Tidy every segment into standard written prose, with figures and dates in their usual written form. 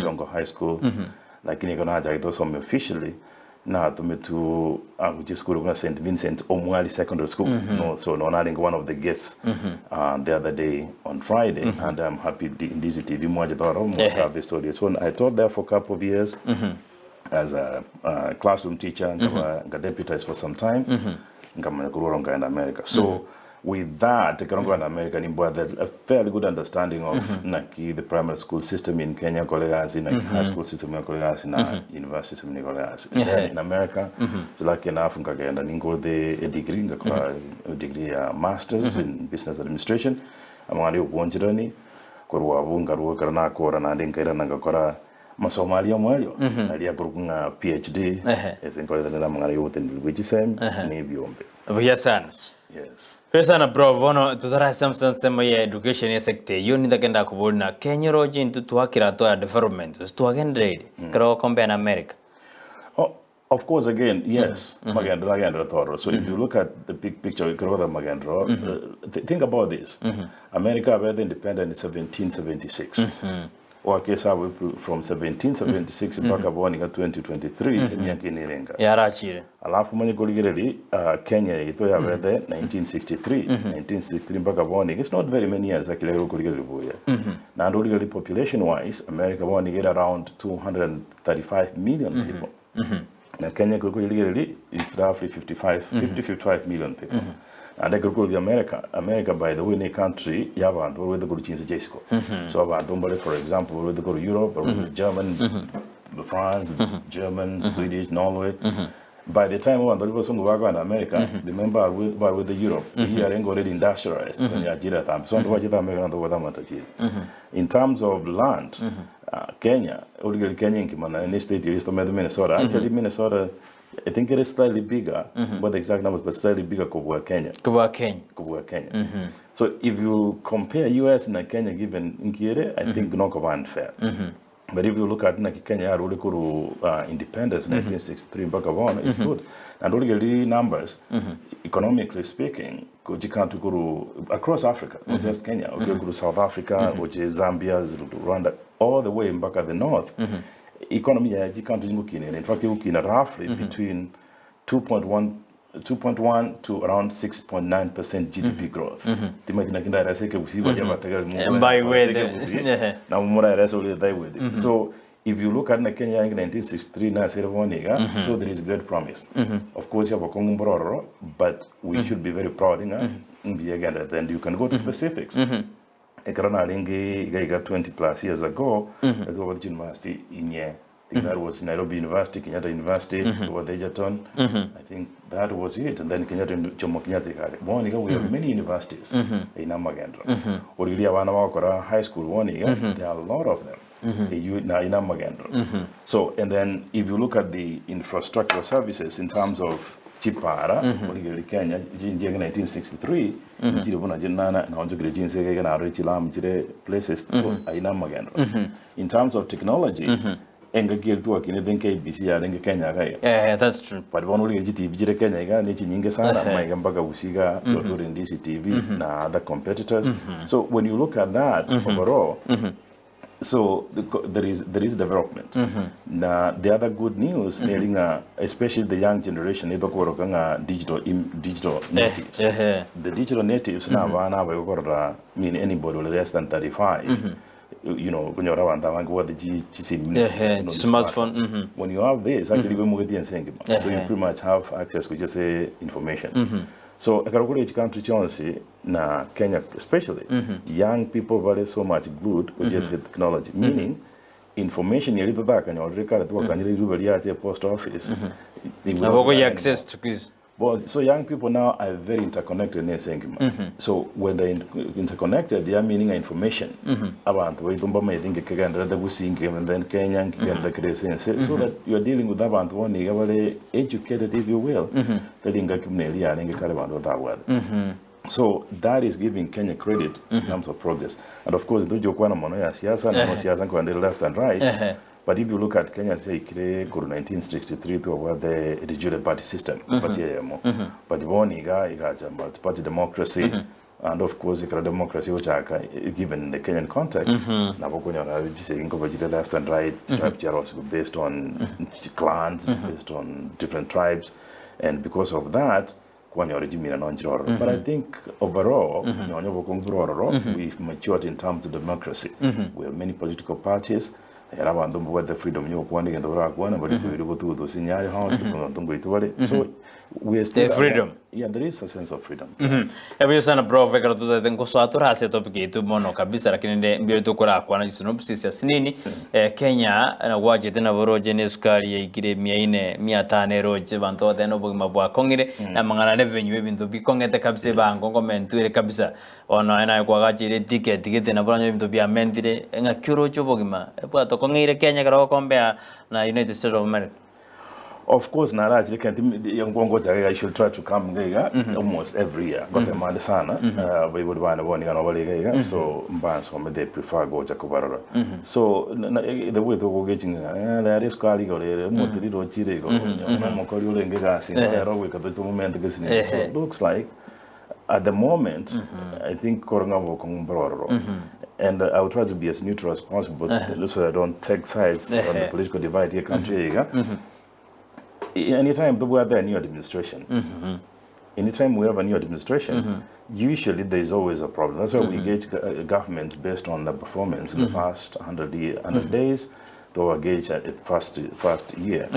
Songo High School lakini kana haja itosome officially na tumetu which is school of St. Vincent Omwali Secondary School. No, so no, I think one of the guests the other day on Friday, and I'm happy Ndizi TV moja doro have story. So I taught there for a couple of years as a classroom teacher, and got deputized for some time. Ngamanya in America. So with that, in America, a fairly good understanding of the primary school system in Kenya, high school system in university system in America. So like enough, I got a degree, master's in business administration. I'm going to go to Masomalia mwelyo alia kurukunga PhD ezinkolera na mangala yote ndilwigisem nibyombe buyasana yes pesana bro bono tutara samsama ya education ya sector yo ndagenda kubona Kenya roji into twakira to development twagendrede kro kombe na America. Of course, again, yes, Magendra Thoro. So if you look at the big picture, think about this. America was independent in 1776. Okay, so from 1776 mpaka boni 2023 myaka nirenga yarachire alafu mwenye kuligireli Kenya ito ya wede 1963 mpaka boni it's not very many years akile kuligireli buya na ndo population wise America boni get around 235 million people na Kenya kuligireli is roughly 55 million people. And I could go to America, by the way, in a country, you have to go to Jesco. So, for example, we go to Europe, or Germans, France, Germans, Swedish, Norway. By the time we go to America, remember, with the Europe, here are already industrialized. In terms of land, Kenya, in state, Minnesota, actually, Minnesota. I think it is slightly bigger, but the exact numbers, but slightly bigger Kubwa Kenya. So if you compare US and Kenya given Nkire, I think no unfair. But if you look at Kenya, independence in 1963, it's good. And all the numbers, economically speaking, across Africa, not just Kenya, go to South Africa, which is Zambia, Rwanda, all the way in back at the north. Economy countries in fact roughly between 2.1 to around 6.9% GDP growth. So if you look at Kenya in 1963 so there is great promise. Of course you have a Kongo, but we should be very proud then you can go to specifics. Got 20 plus years ago, at the university in that was Nairobi University, Kenyatta University, over the Egerton. I think that was it. And then Kenyatta Jomo Kenyatta. We have many universities in Amagendra. Or Wana High School, there are a lot of them. In Amagendra. So, and then if you look at the infrastructure services in terms of Chipara, Kenya, in 1963, places in terms of technology, that's true. But one only GTV Kenya, Ndizi TV, na other competitors. So when you look at that overall, so there is development. Now the other good news, especially the young generation, digital natives. The digital natives now mean anybody less than 35. You know, when you're around the smartphone. When you have this, actually, so you pretty much have access to just information. So each country na Kenya especially, young people value so much good with just the technology. Meaning, information you read back and you record at post office. Access to this. Well, so young people now are very interconnected. So when they're interconnected, they are meaning information about the way Gusii and then Kenya so that you are dealing with that one educated, if you will. So that is giving Kenya credit in terms of progress. And of course, left and right. But if you look at Kenya, say, 1963 to the digital party system, but party democracy, And of course, democracy, which are given in the Kenyan context, left and right structure also based on clans, based on different tribes, and because of that, but I think overall, we've matured in terms of democracy. We have many political parties. The freedom so we are still freedom. Yeah, there is a sense of freedom. Hebu sana prof karo tu tengo so atura se topic tu mono kabisa lakini nde mbio tu kora kwa na synopsis ya sinini Kenya na waje tena boroje ne sukari ya igire 400 500 roje bantu tena bugima bwa kongire na mangana revenue ebintu bikongete kabisa bango ngomentu ile kabisa ona ena kwa gachire ticket gite na bora ebintu bya mentire nga kyoro cho bugima bwa to kongire Kenya karo kombe na United States of America. Of course, I should try to come almost every year. Got them on the sana. We would want to so they prefer go to So the way to go getting there is Kali or Montero Chile or Mokorio and Gas in it looks like at the moment, I think Corona will come. And I will try to be as neutral as possible, so I don't take sides on the political divide here country. Anytime we have a new administration, anytime we have a new administration, usually there is always a problem. That's why we gauge government based on the performance in the past 100 days, to gauge at the first year.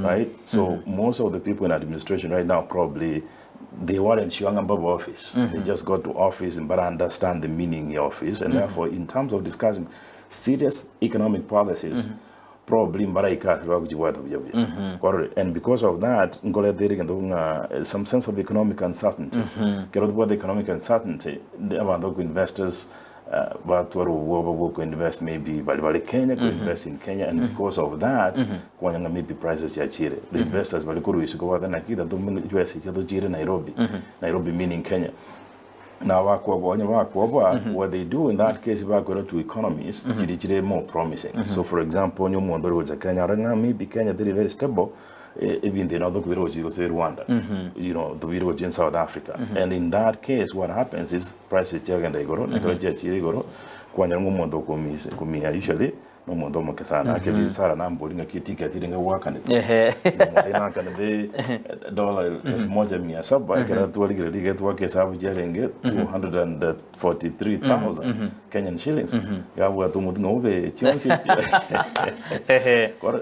Right? So most of the people in administration right now probably they weren't sure about office. They just got to office and but understand the meaning of office, and therefore, in terms of discussing serious economic policies. Probably and because of that, some sense of economic uncertainty. About the economic uncertainty, investors will invest maybe Kenya could invest in Kenya, and because of that, maybe prices the investors Nairobi meaning Kenya. Now, what they do in that case, to economies, more promising. So, for example, Kenya, maybe Kenya very, very stable, even the other Rwanda, the village in South Africa. And in that case, what happens is prices usually. No more domo kesana. Akili sara na mbolinga kitika tiringa wakane. Ina kana be $1,700 kana tuwali gele get wake sabu jerenge 243,000 Kenyan shillings. Ya watu mudinga ube chionsi.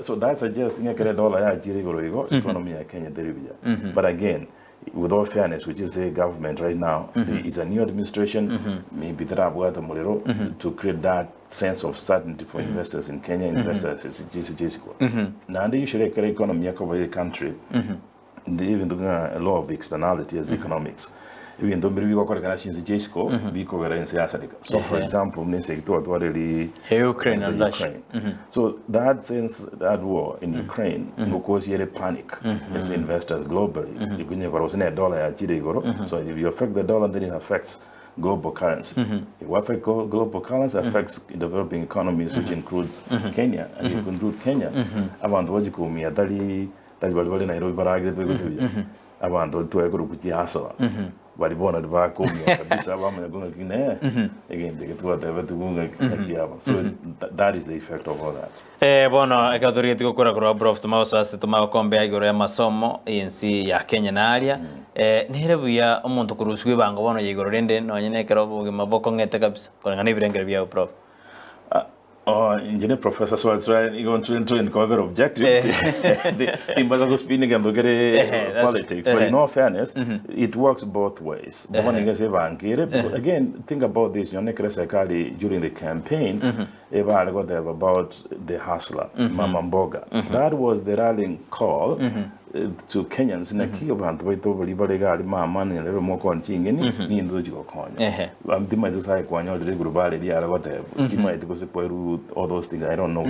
So that suggests inga kele dollar ya jiri goro economy ya Kenya derivya. But again, with all fairness, which is a government right now, there is a new administration, maybe that to create that sense of certainty for investors in Kenya, investors in Gusii. Now, they usually create economy of the country, they even do a lot of externality as economics. Even though we work on so, for example, Ukraine and Russia. So that sense, that war in Ukraine, because you panic as investors globally. So if you affect the dollar, then it affects global currency. If you affect global currency, affects developing economies, which includes Kenya. And if you include Kenya, walibona dibako kabisa bama yagonga kine again they get whatever to gunga kiaba. So that is the effect of all that. Bono ekadori tiko kura kura prof tumausa ase tumao kombe agoro ya masomo ENC ya Kenya na aria niherebu ya omuntu kuruswe bango bono yigoro rende no nyene kero bugima boko ngete kabisa kona ngani birengere bya prof. Engineer Proffeser, so I try to cover objective. In politics, but in all fairness, it works both ways. But again, think about this. During the campaign, about the hustler, Mama Mboga. That was the rallying call to Kenyans in a key of Antoito, Mamma, and a little more continuing in the coin. I'm the Mazusai Quanyo, the Grubali, whatever. He might go to all those things. I don't know.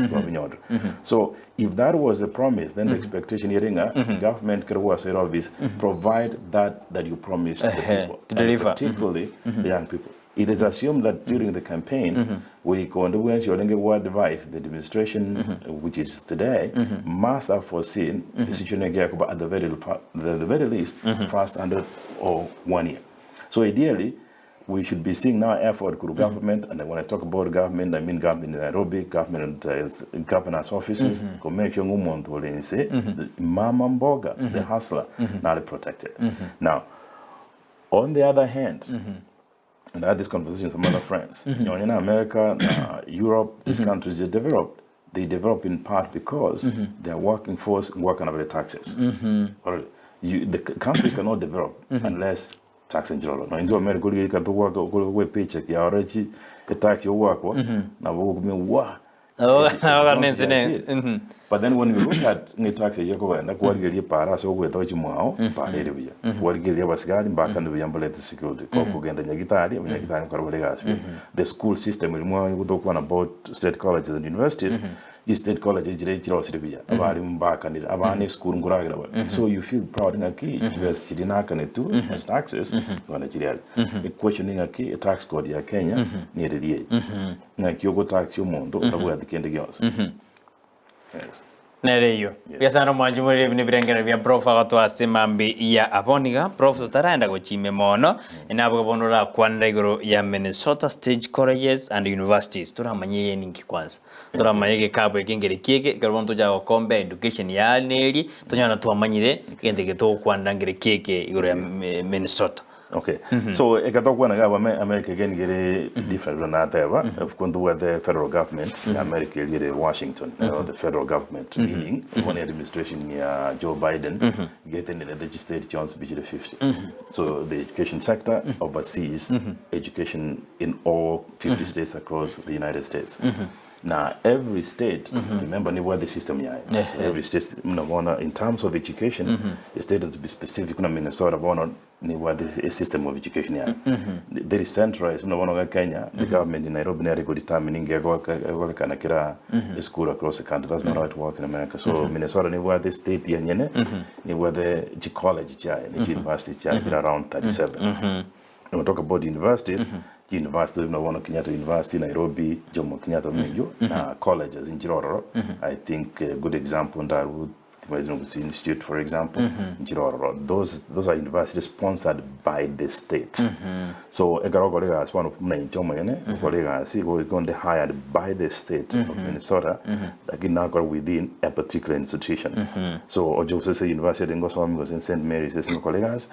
So, if that was a promise, then the expectation hearing government could was of this provide that you promised to the people, to deliver, particularly the young people. It is assumed that during the campaign, we conduct your word device, the administration, which is today, must have foreseen the situation at the very least, first 100 or 1 year. So ideally, we should be seeing now effort to government, and when I talk about government, I mean government in Nairobi, government governance offices, to make sure the mama mboga, the hustler, now protected. Now, on the other hand, and I had this conversation with some other friends. You know, in America, Europe, these countries they develop in part because their working force work on the taxes. Or the country cannot develop unless tax in general. Now, in America, you can work a paycheck. You already tax your work. Now, what? But then when we look at the taxes, you go and what get your para so we thought you more area. What get your basgari back and the ambulance security. The school system will more we talk about state colleges and universities. The state colleges back and school. So you feel proud in a key, you sitting as taxes to Nigeria. The questioning a key, a tax code ya Kenya near the age. Like you go tax your mondo, the way the candy girls. Yes. Nereyo. Biasana mwanjumuri binibrengera bya prof agatwase mambi ya aboniga prof tutaenda gochime mono enabwo bonora kwanda igoro ya Minnesota State Colleges and Universities turamanye ninki kwanza turamanye kabo kingere kiege garwanto ja kombe education ya neri tonyana twamanyire gende geto kwanda ngere kiege igoro ya Minnesota. Okay. So, America again get different than that. Of course, the federal government, America get Washington, the federal government, meaning one administration, Joe Biden, getting the state John's Beach 50. So the education sector oversees education in all 50 states across the United States. Now, every state, remember where the system is. Every state, in terms of education, the state has to be specific. Minnesota, where the system of education is. There is centralized. Kenya, the government in Nairobi, they go determining the school across the country. That's not how it works in America. So Minnesota, where the state is, where the college is, the university is around 37. When we talk about universities, University of Kenyatta University, Nairobi, Jomo Kenyatta, colleges in Jiroro. I think a good example that would Gusii Institute, for example, in Jiroro. Those are universities sponsored by the state. So, Egarogolega is one of my colleagues who going to hired by the state of Minnesota, again now within a particular institution. So, Ojo University in Gusii was in St. Mary's, his colleagues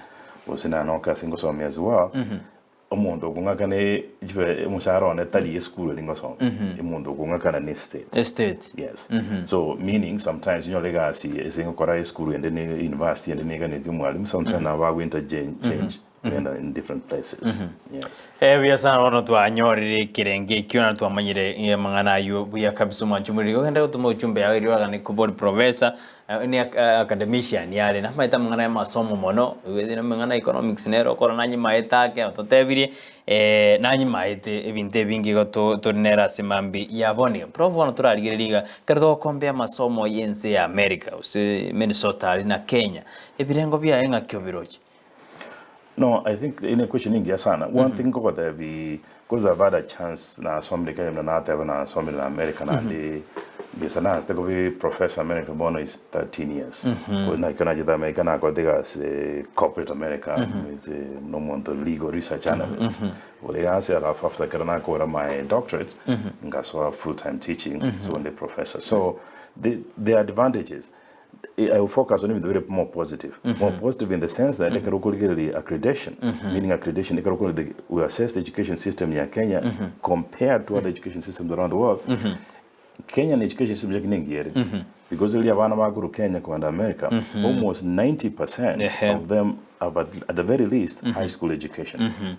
was in Anoka, in Gusii as well. Omuntu kungakane mushahara tali school lingoso umuntu kungakana ni state yes so meaning sometimes legacy is in Okari school and then university and then mwalimu sometimes na winter change in different places yes we are one to anyori kirenge kiona to amanyire mangana yu buya kabiso manchumuri genda utumo chumbe ya iriwa gani kubodi professor ni academician yale na maita mangana ya masomo mono we mangana economics nero korona nyi maita ke ototebiri nanyi maite ebinte bingi goto tornera simambi yaboni prof ono turarigiriga kerdo kombe masomo yense ya America use Minnesota na Kenya ebirengo bya enga kyobirochi. No, I think in a questioning, yes, one thing over there, because I've had a chance now, somebody came to somebody in America, and the Proffeser America Bono is 13 years. When I can American, I got a corporate America, is no more the legal research analyst. Well, they answered after I my doctorate, and got so full-time teaching, so on the professor. So the advantages. I will focus on it very more positive. More positive in the sense that they can accreditation, meaning accreditation, we assess the education system in Kenya compared to other education systems around the world. Kenyan education system is because Kenya and America, almost 90% of them have at the very least high school education.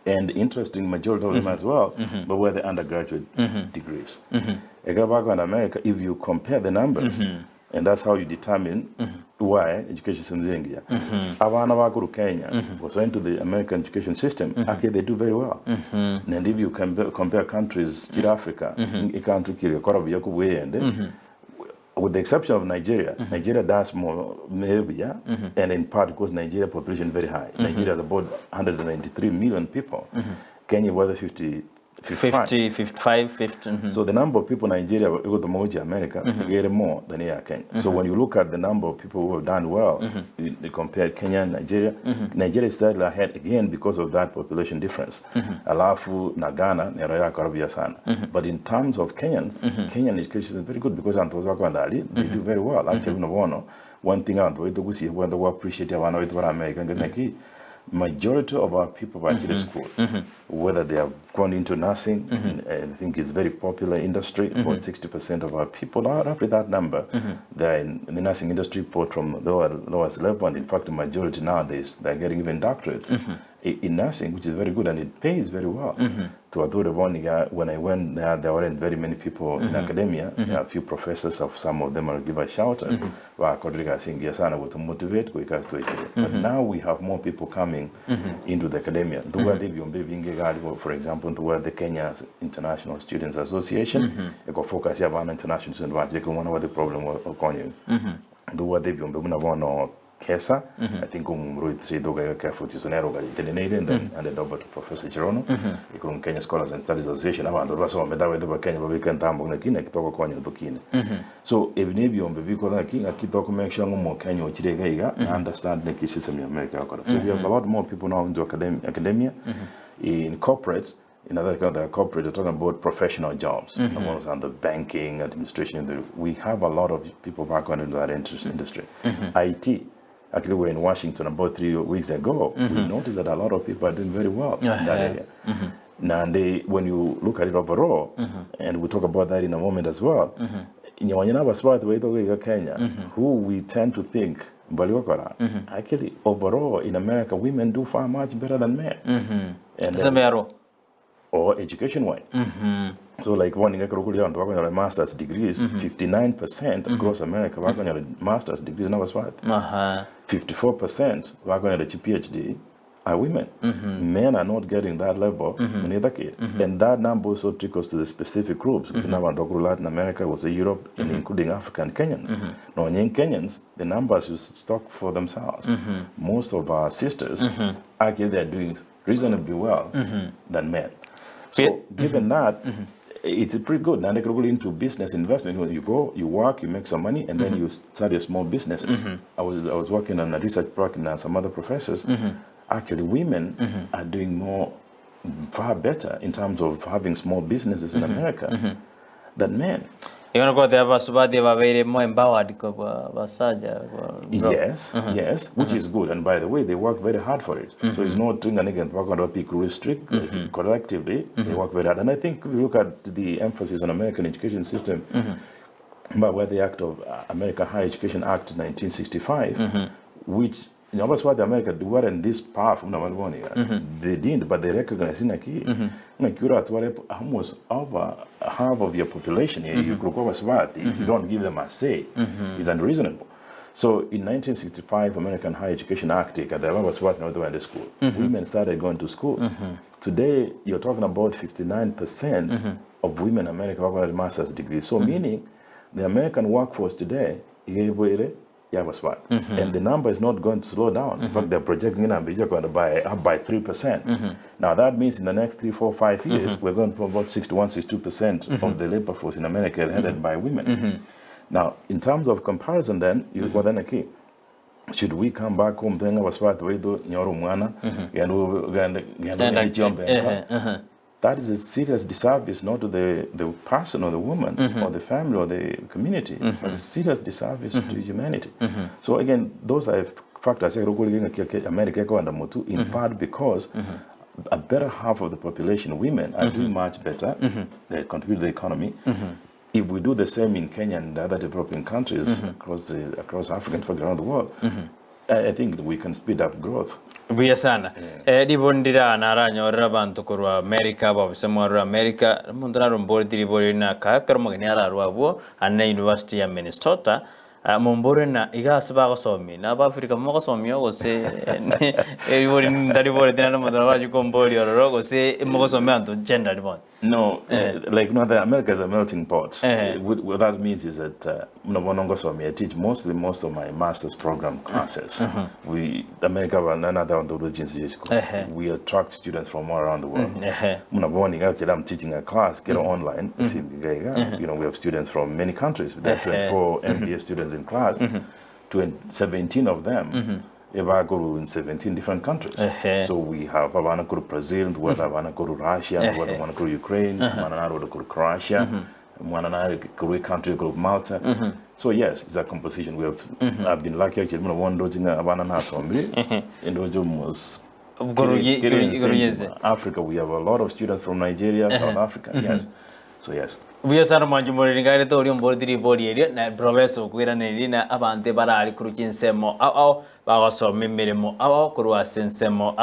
And interesting majority of them as well, but were the undergraduate degrees. In America, if you compare the numbers, and that's how you determine why education systems in India. Kenya was went to the American education system. Okay, they do very well. And if you compare countries in Africa, a country with the exception of Nigeria, Nigeria does more, maybe, and in part because Nigeria population is very high. Nigeria has about 193 million people. Kenya was 50 55 50 So the number of people in Nigeria go to Moji America get more than here Kenya. So when you look at the number of people who have done well, you compare Kenya and Nigeria, Nigeria is slightly ahead again because of that population difference. Alafu na Ghana ni raya karibia sana. But in terms of Kenyans, Kenyan education is very good because they do very well. Actually, one thing out with the Gusii when they appreciate one with American majority of our people are actually school, whether they have gone into nursing, I think it's very popular industry, about 60% of our people are roughly that number. They're in the nursing industry, both from lowest level, and in fact the majority nowadays, they're getting even doctorates in nursing, which is very good, and it pays very well. To when I went there weren't very many people in academia. There are a few professors, of some of them I'll give a shout out. But now we have more people coming into the academia. For example, toward the Kenya International Students Association, focus on international students, one of the problem of Kenya. Kesa, I think careful to and then over to Professor Gerono, Kenya Scholars and Studies Association, so if maybe on the King, I keep documentation more Kenya and understand the Kisii and Nyamira Counties. So we have a lot more people now into academia, in corporates. In other corporate, they're talking about professional jobs. Ones under banking, administration. We have a lot of people background into that industry. IT. Actually, we were in Washington about 3 weeks ago. We noticed that a lot of people are doing very well in that area. Now, when you look at it overall, and we'll talk about that in a moment as well, Kenya, who we tend to think, actually, overall, in America, women do far much better than men. And or education-wise. So like one in master's degrees, 59% across America working on master's degrees now as what? 54% working on the PhD are women. Men are not getting that level in either case. And that number also trickles to the specific groups. Now Latin America was Europe, and including African Kenyans. Now in Kenyans, the numbers you stock for themselves. Most of our sisters, actually they're doing reasonably well than men. So given that, it's pretty good. Now they can go into business investment. When you go, you work, you make some money, and then you start your small businesses. I was working on a research project and some other professors. Actually, women are doing far better in terms of having small businesses in America than men. Yes, which is good. And by the way, they work very hard for it. So it's not doing anything strict. Collectively, they work very hard. And I think if you look at the emphasis on American education system, by the Act of American Higher Education Act 1965, which that's why the America weren't this powerful. They didn't, but they recognize almost over half of your population. You don't give them a say. It's unreasonable. So in 1965, American Higher Education Act, the school. Women started going to school. Today, you're talking about 59% of women in America have a master's degree. So meaning the American workforce today, and the number is not going to slow down. In fact, they're projecting up by 3%. Now that means in the next 3, 4, 5 years, we're going to about 62% of the labor force in America headed by women. Now, in terms of comparison, then you go then okay. Should we come back home then that is a serious disservice not to the person or the woman or the family or the community, but a serious disservice to humanity. So again, those are factors America in part because a better half of the population, women, are doing much better. They contribute to the economy. If we do the same in Kenya and other developing countries across Africa and around the world, I think we can speed up growth. Buya sana. Dibondira naranyorra bantu kurwa America babisemwa America mundara rombori diribori na kakar magniara rwabo anna University ya Minnesota Mombore na igasi bagosomi na Africa mogosomi gose ebori ndari bori tena modara baji kombori ororo gose mogosomi anto gender bon. No, like no, America is a melting pot. What that means is that I teach most of my master's program classes. We attract students from all around the world. I'm teaching a class, get online. We have students from many countries. There are 24 MBA students in class. 17 of them. If I go in 17 different countries. So we have I want to go to Brazil, I want to go to Russia, I want to go to Ukraine, I want to go to Croatia, I want to go to a country called Malta. So yes, it's a composition. We have I've been lucky actually one dojing Havana Sombi and Africa. We have a lot of students from Nigeria, South Africa. Yes. So yes. We are some majority guy to your body area, na Proffeser, Quirana, Avante Barari, Crucin Semo, Bagoso, Mimimo, Kurua Sensemo,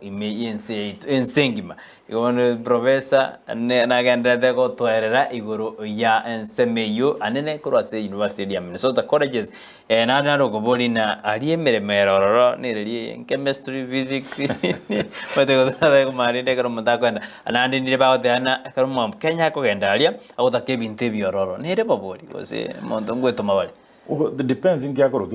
in say in Singima. You want to Proffeser, and then again, they go to Era, Iguru, Ya, and Semeyu, and then Kurase University of Minnesota colleges, and Anaro Gobolina, Ariemere Mero, nearly chemistry, physics, but they go married, and I didn't about the Anna Kenya and Dalia. The cabin TV or near body was a Montongo to it depends in Giacomo,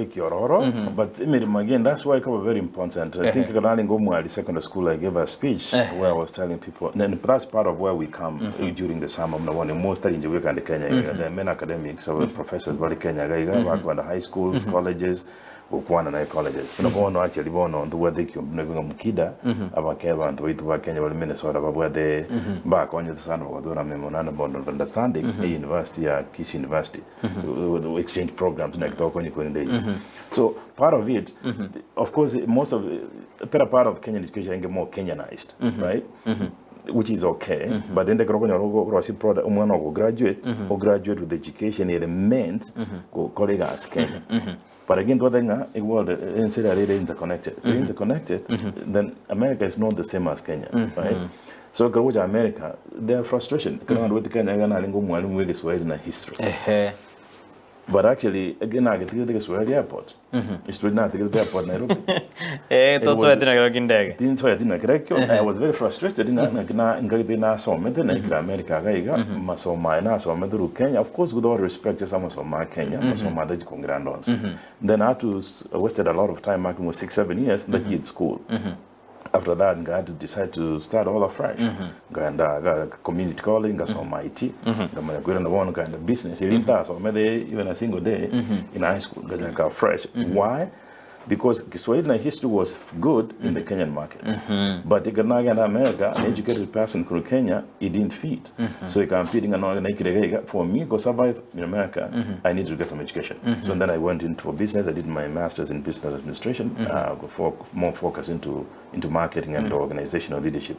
but again, that's why it's very important. I think the secondary school, I gave a speech where I was telling people, and that's part of where we come during the summer. Most in Jamaica and Kenya, the main academics, so professors, Kenya, the high schools, colleges. Kwana colleges. Actually born on the where they come Mukida, Abakeva and Tuitu Kenya, Minnesota, where they back on the son of Wadona Memorandum of Understanding, a university, Kisii University, exchange programs like Tokoni. So part of it, of course, most of a better part of Kenyan education get more Kenyanized, right? Which is okay, but then the product graduate or graduate with education elements colleagues as Kenya. But again, world interconnected. Interconnected, then America is not the same as Kenya, right? So America, their frustration. History. But actually, again, I get to the airport. It's not the airport, Nairobi. I was very frustrated in America. Of course, with all respect to some of my Kenya, some other grandons. Then I had to wasted a lot of time, working with 6-7 years, in the kids' school. After that, I had to decide to start all afresh. Got community college, got some IT, got my one kind of business. Even a single day in high school, got fresh. Why? Because Kiswahili history was good in the Kenyan market. But in America, an educated person from Kenya, it didn't fit. So you can for me to survive in America, I need to get some education. So then I went into business. I did my master's in business administration, more focus into marketing and organizational leadership.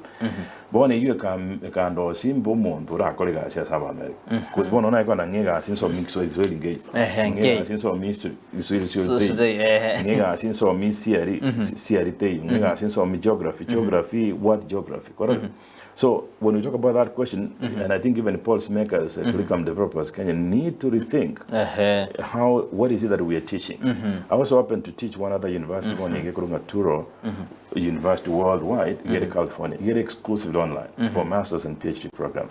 But when you can do simple month to that colleague as America. Because one on I got a nigga since some mix with really gay. Since some mystery since some since some geography, what geography, correct? So when we talk about that question, and I think even policymakers, curriculum developers, can need to rethink what is it that we are teaching. I also happen to teach one other university, one Turo University worldwide, here in California, here exclusively online for masters and PhD program.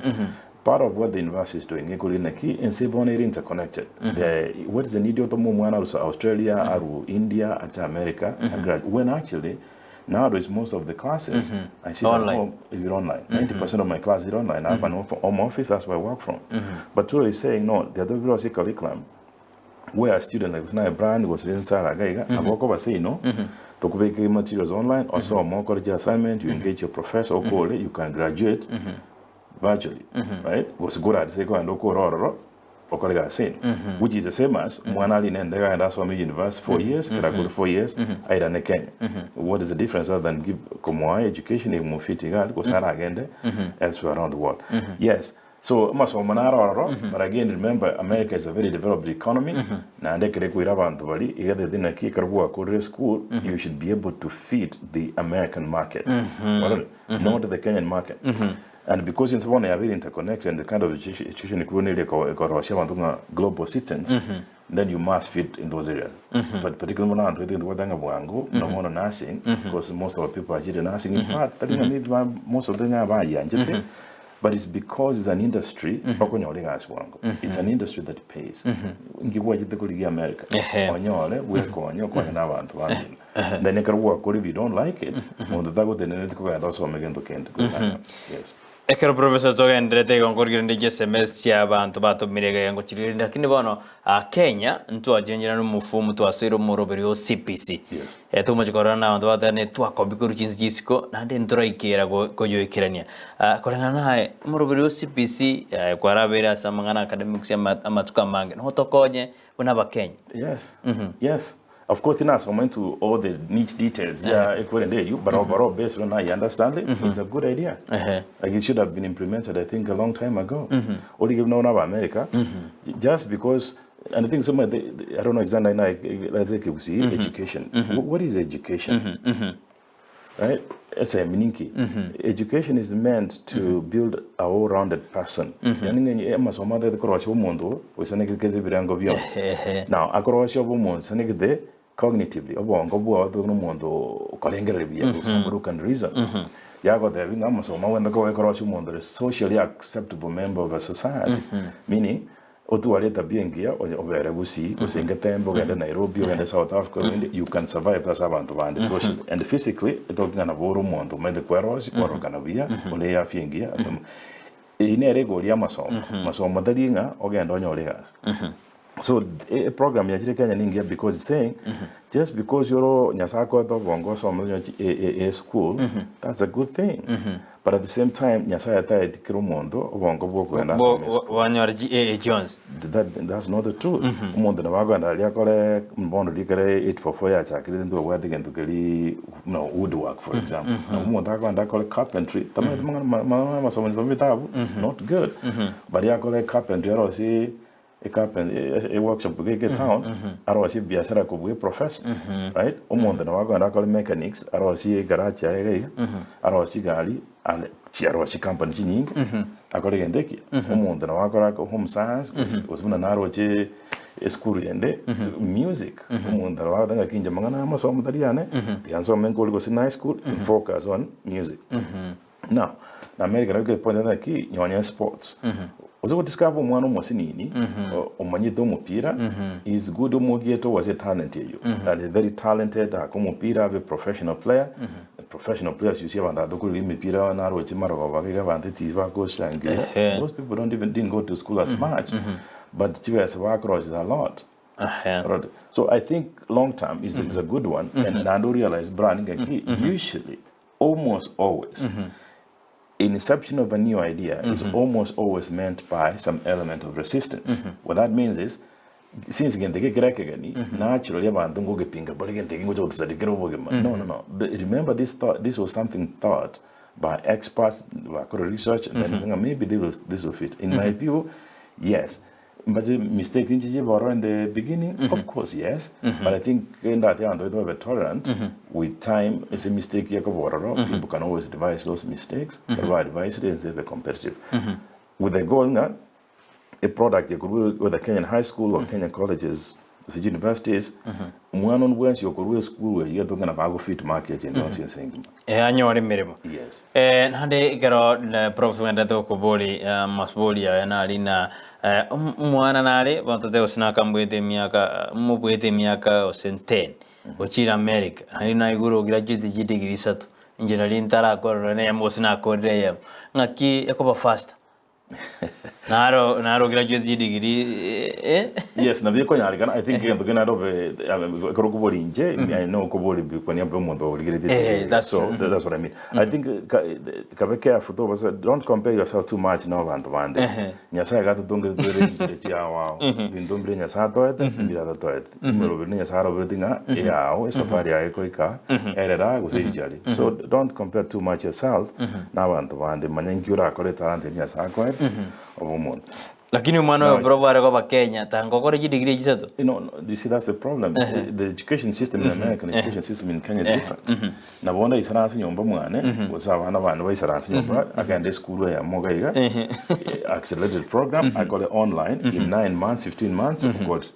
Part of what the university is doing, and interconnected. What is the need of the Australia, India, America, when actually nowadays most of the classes I see online. Online. 90% of my classes are online. I have an home office, that's where I work from. But Turo is saying no, the other curriculum where a student like a brand was inside I walk over say no. To make materials online, or so more college assignment, you engage your professor or colleague, you can graduate virtually, right? Was good at say go and which is the same as Mwanali and that's why university 4 years, can I go to 4 years, I done a Kenya. What is the difference other than give Komwa education if Mufiti go Sara again elsewhere around the world? Yes. So, but again, remember, America is a very developed economy. School, you should be able to feed the American market, not the Kenyan market. And because in someone are very interconnected, the kind of education global citizens, then you must fit in those areas. But particularly now, no nursing, because most of the people are actually nursing in part, maybe most of them are young. But it's because it's an industry, it's an industry that pays. America. Then you can work if you don't like it. Yes. Ekero Proffeser togendrete gonkorgire ndi SMS ya abantu batumirega yango chirire lakini bono Kenya ntwajenjera no mufumu twasiro muroberi o CPC. Yes. Tumachikora na abantu batane twakobikuru chinzi gisiko nande ntoraikera goyoikerania. Kolengana nae muroberi o CPC kwarabera samangana academics ya amatuka mange no tokonye buna Kenya. Yes. Yes. Of course, in us, I went to all the niche details. But overall, based on how you understand it, it's a good idea. Like it should have been implemented, I think, a long time ago. Only given now about America, just because, and I think some of the, I don't know exactly, I think you see education. What is education? Right? It's a meaning. Education is meant to build a all-rounded person. Now, cognitively, somebody who can reason. They're a socially acceptable member of a society. Meaning, otuwaleta biengia obere Gusii kusenga tembo genda Nairobi genda South Africa you can survive as abantu bande socially and physically etogana boro muntu mende kwerosi korogana bia ole ya fiengia inere goli ya masomo dalinga ogenda onyolega. So a program ya Kenya ningia because it's saying just because you're nyasako to bongo so a school that's a good thing. But at the same time nyasaya ta etikiro mondo bongo boko enda wanyorji Jones that's not the truth. Mondo na wago ndalia kole mbondo dikere 844 ya chakiri ndo wadi gendo kali no woodwork for example. Mondo akanda kole carpentry tamanga masomo nzomitabu not good. But ya kole carpentry rosi a workshop to get town, I was a biashara ko professor, right? Omonde na wago ndakole mechanics, I was a garage I was a gali, and she was a company nyingi, akole gendeki. Omonde na wago home science was muna naro che school yende music. Omonde na wago ndanga kinja mangana masomo daliane, yanso mengo go high school focus on music. Now, na America na point na ki nyonya sports. Uzo discover umwana umusinini umanyito umupira is good umugieto was a talent you and a very talented umupira a professional player. The professional players you see abanda dokuri imipira na rochi maro babaga bande tiva go shangi. Most people didn't go to school as much but GS work is a lot. So I think long term is a good one and I don't realize branding usually almost always inception of a new idea is almost always meant by some element of resistance. What that means is, since again, naturally, no. Remember, this was something thought by experts, by research, and then maybe this will fit. In my view, yes. But the mistakes in the beginning, of course, yes. But I think in that they are tolerant. With time, it's a mistake. People can always revise those mistakes. Advise it is very competitive. With the goal now, a product you could work with a Kenyan high school or Kenyan colleges, the universities, one on ones you could work school where you're talking about fit market and nonsense. Yes. And hande igaro Proffeser ndato kuboli masboli ya nalina mwana nale batote osinaka mbwete miaka osenten ochira America halina iguro graduate degree 3 engineering tara ko ne mosina ko re ngaki yakoba fast naro graduate degree yes na biko nyarigana I think ndo gena robe ko kuboli nje I know kuboli biko nyambe mondo oligire that's what I mean. I think be careful though, don't compare yourself too much now bantu bande nyasa ga to donge dore ti awa bindombre nyasa to et bila to et mero bi nyasa ro dinga ya o safari ya ko ika erera go sejali. So don't compare too much yourself na bantu bande manyangyura ko talent nyasa ko et obomo. Lakini mwana wa bro wale kwa Kenya tango kwa degree jisato. You see that's the problem. The education system in America and the education system in Kenya is different. Na bonda isaransi nyomba mwane usaba hana bantu bayisaransi nyomba agende school ya moga iga accelerated program I call it online in 9 months 15 months got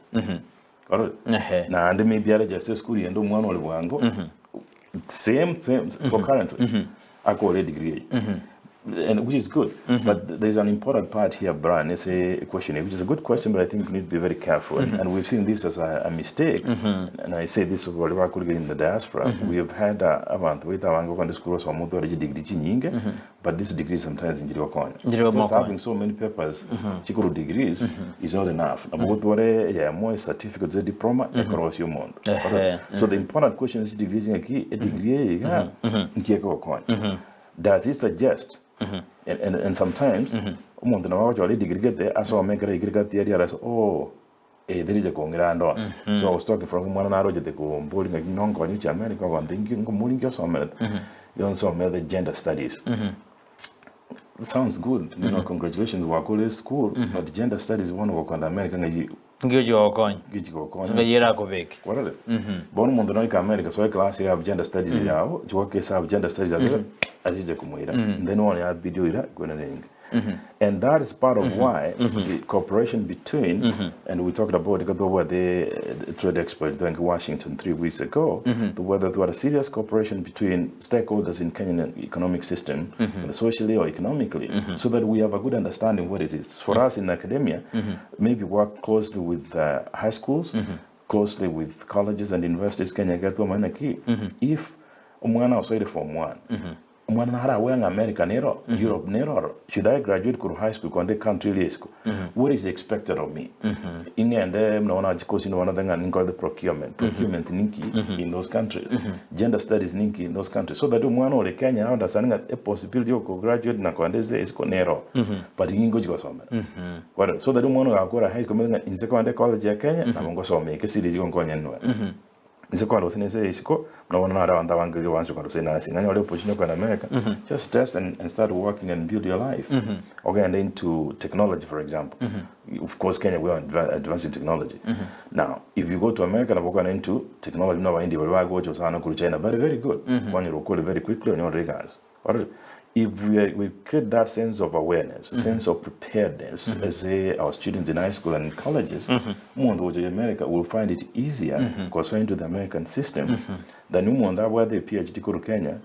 na ande maybe ala just school yendo mwana ole bwango same for currently I call it degree. And which is good, but there's an important part here, Brian. It's a question, which is a good question, but I think we need to be very careful. And we've seen this as a mistake. And I say this whatever I could get in the diaspora. We have had but this degree sometimes in just having so many papers, degrees is not enough. More certificates, a diploma across your monde. So the important question is degree, does it suggest? And sometimes, umuntu nawe wajali degree there, aso amekera degree theory ala so there is a congrando. So I was talking from one another de ko bowling like non ko ni chama ni ko thinking ko muling ko so mel. You also mel the gender studies. It sounds good. You know, congratulations wakole school, but gender studies one of the American Ngio coin. So yera ko bek. What are it? Bon mundo no ka America so class have gender studies yao, jo ke have gender studies as you kumuira. Then one ya video ira go na ning. And that is part of why the cooperation between, and we talked about the trade experts in Washington 3 weeks ago, whether there was a serious cooperation between stakeholders in Kenyan economic system, socially or economically, so that we have a good understanding what it is. For us in academia, maybe work closely with high schools, closely with colleges and universities, Kenya if umwana was Form 1, mwana hara wenga America nero, Europe nero, should I graduate to high school konde country school? What is expected of me? In the end, mnaona jikosi no another thing called the procurement ninki in those countries, gender studies ninki in those countries, so that mwana ole Kenya understanding a possibility of graduate na kwandeze school nero, but ingo jiko some. So that mwana akora high school in secondary college ya Kenya na mongo some ke siri jiko ngonya nwa. Nise kwando sinese isiko na wana nara wanda wangiri wansu kwando sinasi ngani wale opportunity kwa America just test and start working and build your life. Okay, and into technology for example. Of course Kenya we are advancing technology. Now if you go to America na boka into technology na waindi wale go to sana kuru China very good. One you recall very quickly on your regards. If we create that sense of awareness, sense of preparedness, as our students in high school and colleges, more in America will find it easier because into the American system than where the PhD go to Kenya,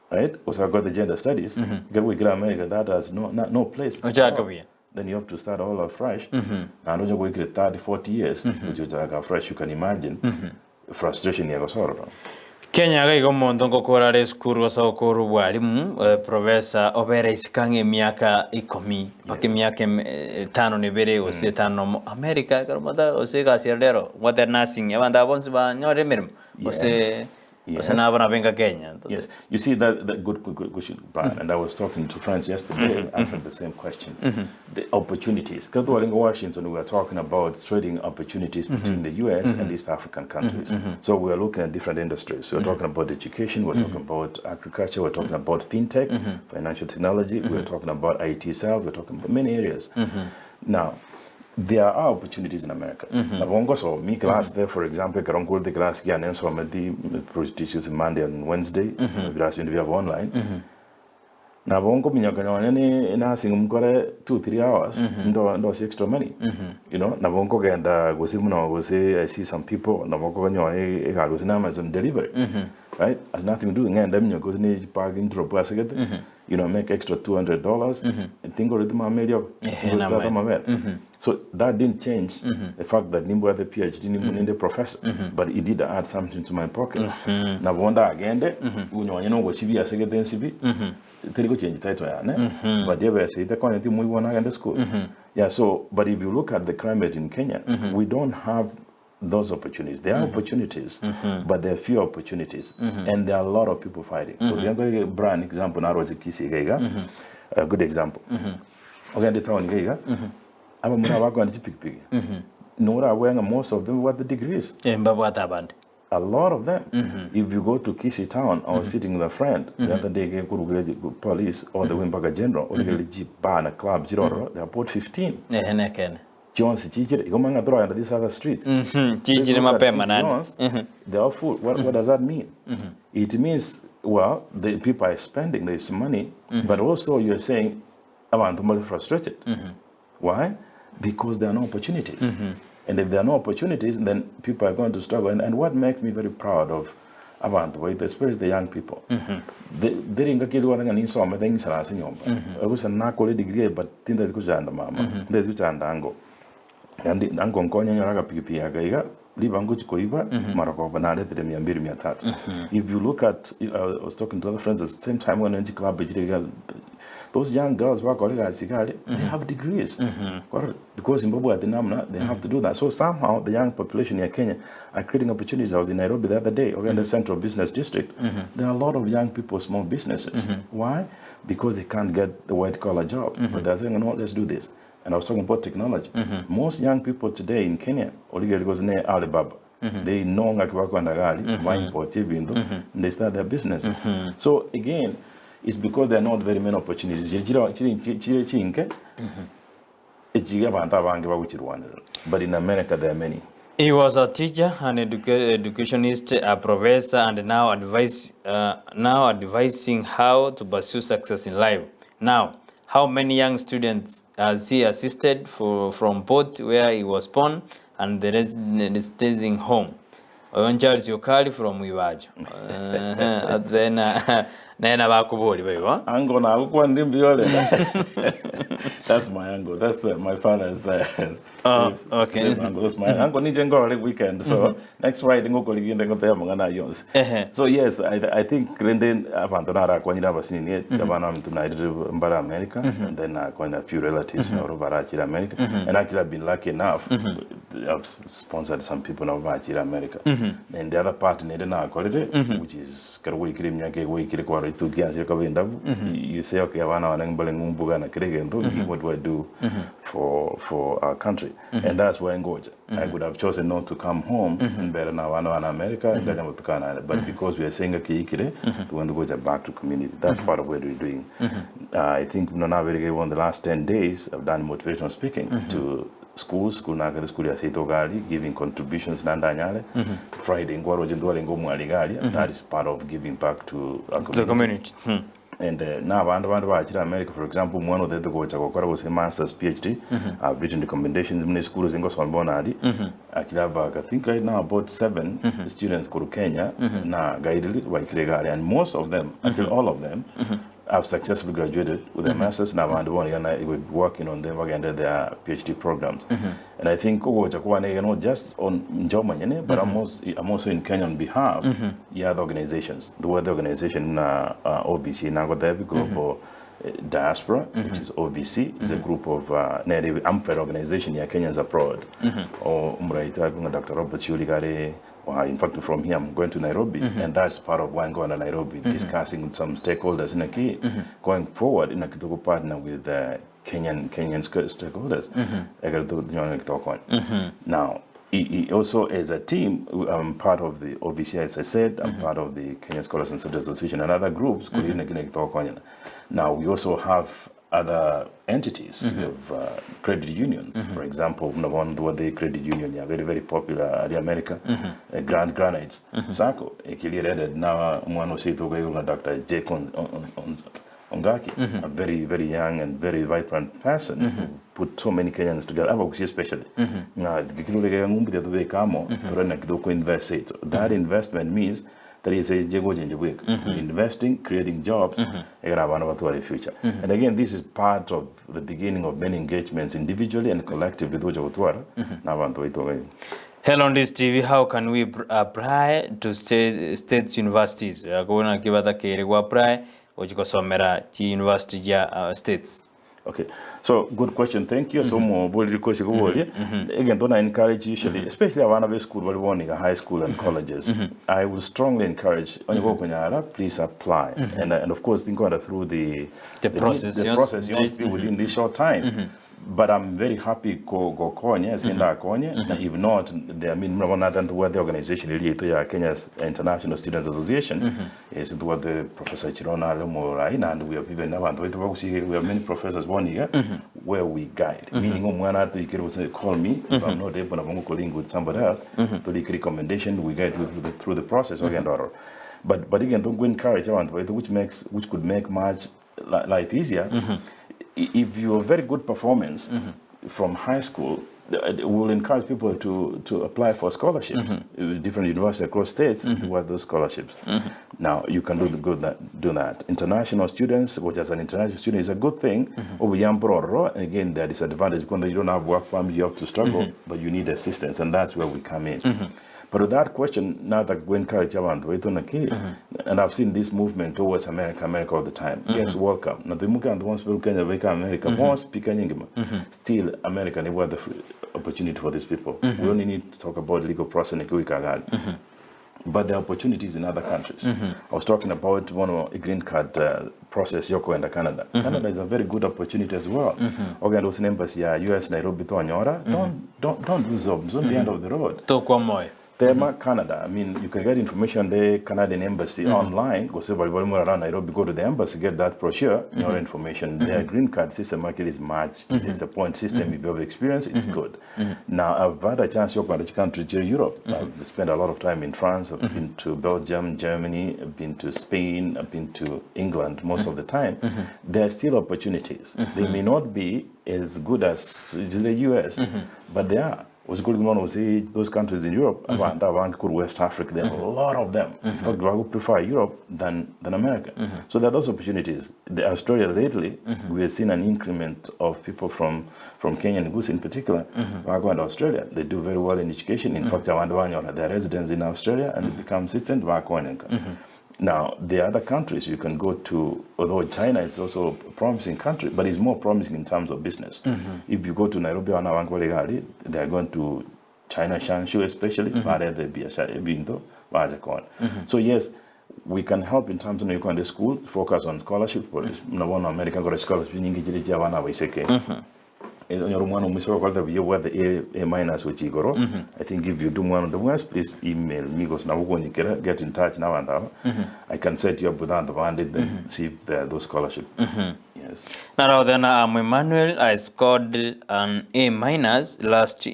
right? Also got the gender studies. We get America that has no place. Then you have to start all afresh. And when you get 30, 40 years, which is like afresh, you can imagine frustration you have. Kenya ga igomo ndongo korare skuru so koru bwalimu Proffeser obera isikange miaka 10 pake miaka 5 nebere ose 5 America karumada ose ga sirdero what the nursing abanda bonsi ba nyore mirim ose na bana benga Kenya. Yes, you see that good Brian, and I was talking to friends yesterday answered the same question. The opportunities, because in Washington we were talking about trading opportunities between the US and East African countries. So we are looking at different industries. So we're talking about education, we're talking about agriculture, we're talking about fintech, financial technology, we're talking about IT sales, we're talking about many areas. Now there are opportunities in America. So me class there, for example, the class again, so I'm teachers Monday and Wednesday, we have online. Now bongo minyakanya na singumkore 2-3 hours ndo extra money. You know, na bongo genda gosimu na gosi I see some people na bongo kanyo e galusi na Amazon delivery. Right? Has nothing to do ngenda minyakosi ni parking drop asset. You know, make extra $200 and think already my media. So that didn't change the fact that Nimbo had the PhD, Nimbo in the professor, but it did add something to my pocket. Now, wonder again, you know, was CB as a CB, they change title, but they were saying the quantity we want to school. Yeah, so, but if you look at the climate in Kenya, we don't have those opportunities. There are opportunities, but there are few opportunities, and there are a lot of people fighting. So, the other brand example, now was a Kisii, a good example. Okay, the town, I'm going to pick. Nora wearing most of them what the degrees. Mbabwata band. a lot of them. If you go to Kisii town, I was sitting with a friend the other day, police or the Wimbaga General, or the Jeep bar club, they are about 15. Jones, Chichir, Gomanga Draw, and these other streets. They are full. What does that mean? It means, well, the people are spending, there's money, but also you're saying, I want to be frustrated. Why? Because there are no opportunities. And if there are no opportunities, then people are going to struggle. And what makes me very proud of Abantu, especially the young people, they didn't get one and insome things. I was a narco degree, but think that goes under Mama. There's which and Ango. And the Angon Konya Pipiaga, Libanguch Koiba, Marco Banade, the Miambiri Tat. If you look at, I was talking to other friends at the same time when I club, those young girls work they have degrees. Because Zimbabwe at the NAMNA, they have to do that. So somehow the young population in Kenya are creating opportunities. I was in Nairobi the other day, or in the Central Business District. There are a lot of young people, small businesses. Why? Because they can't get the white collar jobs. But they're saying, no, let's do this. And I was talking about technology. Most young people today in Kenya, goes near Alibaba. They know they start their business. So again, it's because there are not very many opportunities. But in America, there are many. He was a teacher, an educationist, a professor, and now advising how to pursue success in life. Now, how many young students has he assisted from both where he was born and the staging home? On charge Okari from Wiwajo. Then Nena Bakubori, baby. Ango na that's my angle. That's my father's. Okay. That's my uncle. Nijengo every weekend. So next Friday, go again. Go there, Mangana Yons. So yes, I think Grendin Abandonara Kwanyira Basini, Javanam to Nigeria, America, and then I a few relatives in Barachi, America, and I could have been lucky enough. I've sponsored some people in Barachi, America, and the other part in Edena Quality, which is Karway Krim Yake, Wiki Quarry to Gianzia. You say, okay, Havana and Mbuga and Krigan, what do I do for our country? And that's where I go. I would have chosen not to come home in Beranawano and America, but because we are saying a Kiikire, we want to go back to community. That's part of what we're doing. I think on the last 10 days, I've done motivational speaking to schools, giving contributions. Friday, that is part of giving back to our community. And now, America, for example, one of the was a master's PhD. I've written recommendations in schools in Gosambonadi. I think right now about 7 students go to Kenya, and most of them, actually all of them, have successfully graduated with a master's now, and we're working on them again their PhD programs. And I think just on Germany, but I'm also in Kenya on behalf of the other organizations. The other organization, OVC, Nagodevi Global Diaspora, which is OVC, is a group of native Ampere organization here, Kenyans abroad. Or Dr. Robert Chuligare. In fact, from here, I'm going to Nairobi, and that's part of why I'm going to Nairobi, discussing with some stakeholders in a key, going forward in a Kituko partner with Kenyan stakeholders. Now, he also, as a team, I'm part of the OVC, as I said, I'm part of the Kenyan Scholars and Studies Association and other groups. Now, we also have other entities of credit unions. For example, one of the credit union, very, very popular in America, Grand Granites. Sako, headed now one of Dr. Jake Ongaki, a very, very young and very vibrant person who put so many Kenyans together, especially. That investment means that is investing, creating jobs, future. And again, this is part of the beginning of many engagements individually and collectively. Hello, on this TV, how can we apply to states universities? Apply university states. Okay, so good question. Thank you. So more again, don't I encourage usually, especially at school, high school and colleges. I will strongly encourage when you go please apply, and of course think through the process. You must be within this short time. but I'm very happy go konye senda konye. If not, I mean the organization really to Kenya's International Students Association is what the Professor Chirona Lemorai, and we have even now we have many professors one year where we guide. Meaning call me if I'm not able to link with somebody else to the recommendation, we guide through the process but again don't go encourage which could make much life easier. If you have very good performance from high school, we'll encourage people to apply for scholarships. Different universities across states who those scholarships. Now you can do that. International students, which as an international student is a good thing. Again, there is disadvantage because you don't have work permit, you have to struggle, but you need assistance, and that's where we come in. But with that question, now that we encourage and I've seen this movement towards America all the time. Yes, welcome. Now the Mukan wants to America, wants speaking still America never the opportunity for these people. We only need to talk about legal process but the opportunities in other countries. I was talking about a green card process Yoko and Canada. Canada is a very good opportunity as well. Organ was an embassy, US, Nairobi to Anyora. Don't lose up. It's on the end of the road. Canada. I mean, you can get information the Canadian embassy online. Go see around Nairobi, go to the embassy, get that brochure, your information. Their green card system actually is much. It's a point system. If you have experience, it's good. Now, I've had a chance to go to countries in Europe. I've spent a lot of time in France. I've been to Belgium, Germany. I've been to Spain. I've been to England most of the time. There are still opportunities. They may not be as good as the US, but they are. What's going on was those countries in Europe, West Africa, there are a lot of them. In fact, I would prefer Europe than America. So there are those opportunities. Australia lately, we have seen an increment of people from Kenya and Gusii in particular who are going to Australia. They do very well in education. In fact, they're residents in Australia and they become citizens. Now, the other countries you can go to, although China is also a promising country, but it's more promising in terms of business. If you go to Nairobi, they are going to China, Shanshu especially, so yes, we can help in terms of the school, focus on scholarship. American got a scholarship where the A minus which I think if you do one of the ones, please email me because now when you get in touch now and I can set you up with that and then see if there are those scholarships. Yes. Now then I'm Emmanuel. I scored an A minus last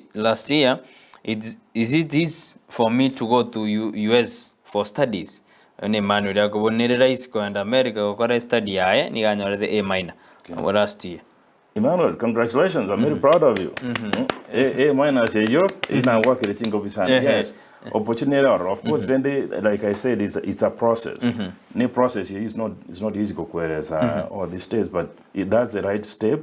year. Is it this for me to go to US for studies? Emmanuel go and America go study ni A minus last year. Emmanuel, congratulations. I'm very proud of you. A minus Europe, work at yes. Opportunity, of course, then like I said, it's a process. New process is not easy to whereas all these states, but that's the right step.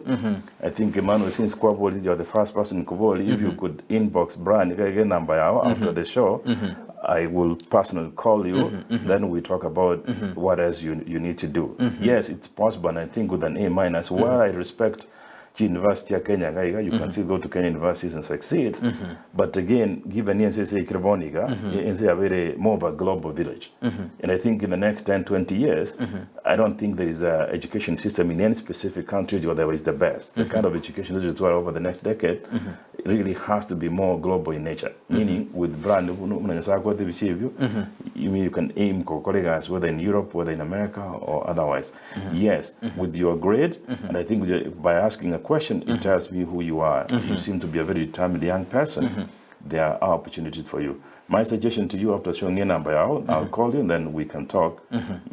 I think Emmanuel, since Kwaboli, you're the first person in Kwaboli, if you could inbox Brian, again number after the show, I will personally call you. Then we talk about what else you need to do. Yes, it's possible, and I think with an A minus, while I respect University of Kenya, you can still go to Kenya universities and succeed. But again, given NCC Kirboniga, it's a very more of a global village. And I think in the next 10, 20 years, I don't think there is an education system in any specific country where there is the best. The kind of education that you over the next decade really has to be more global in nature. Meaning, with brand, you can aim for colleagues, whether in Europe, whether in America, or otherwise. Yes, with your grade, and I think by asking a question, it tells me who you are. You seem to be a very determined young person. There are opportunities for you. My suggestion to you after showing your number out, I'll call you and then we can talk.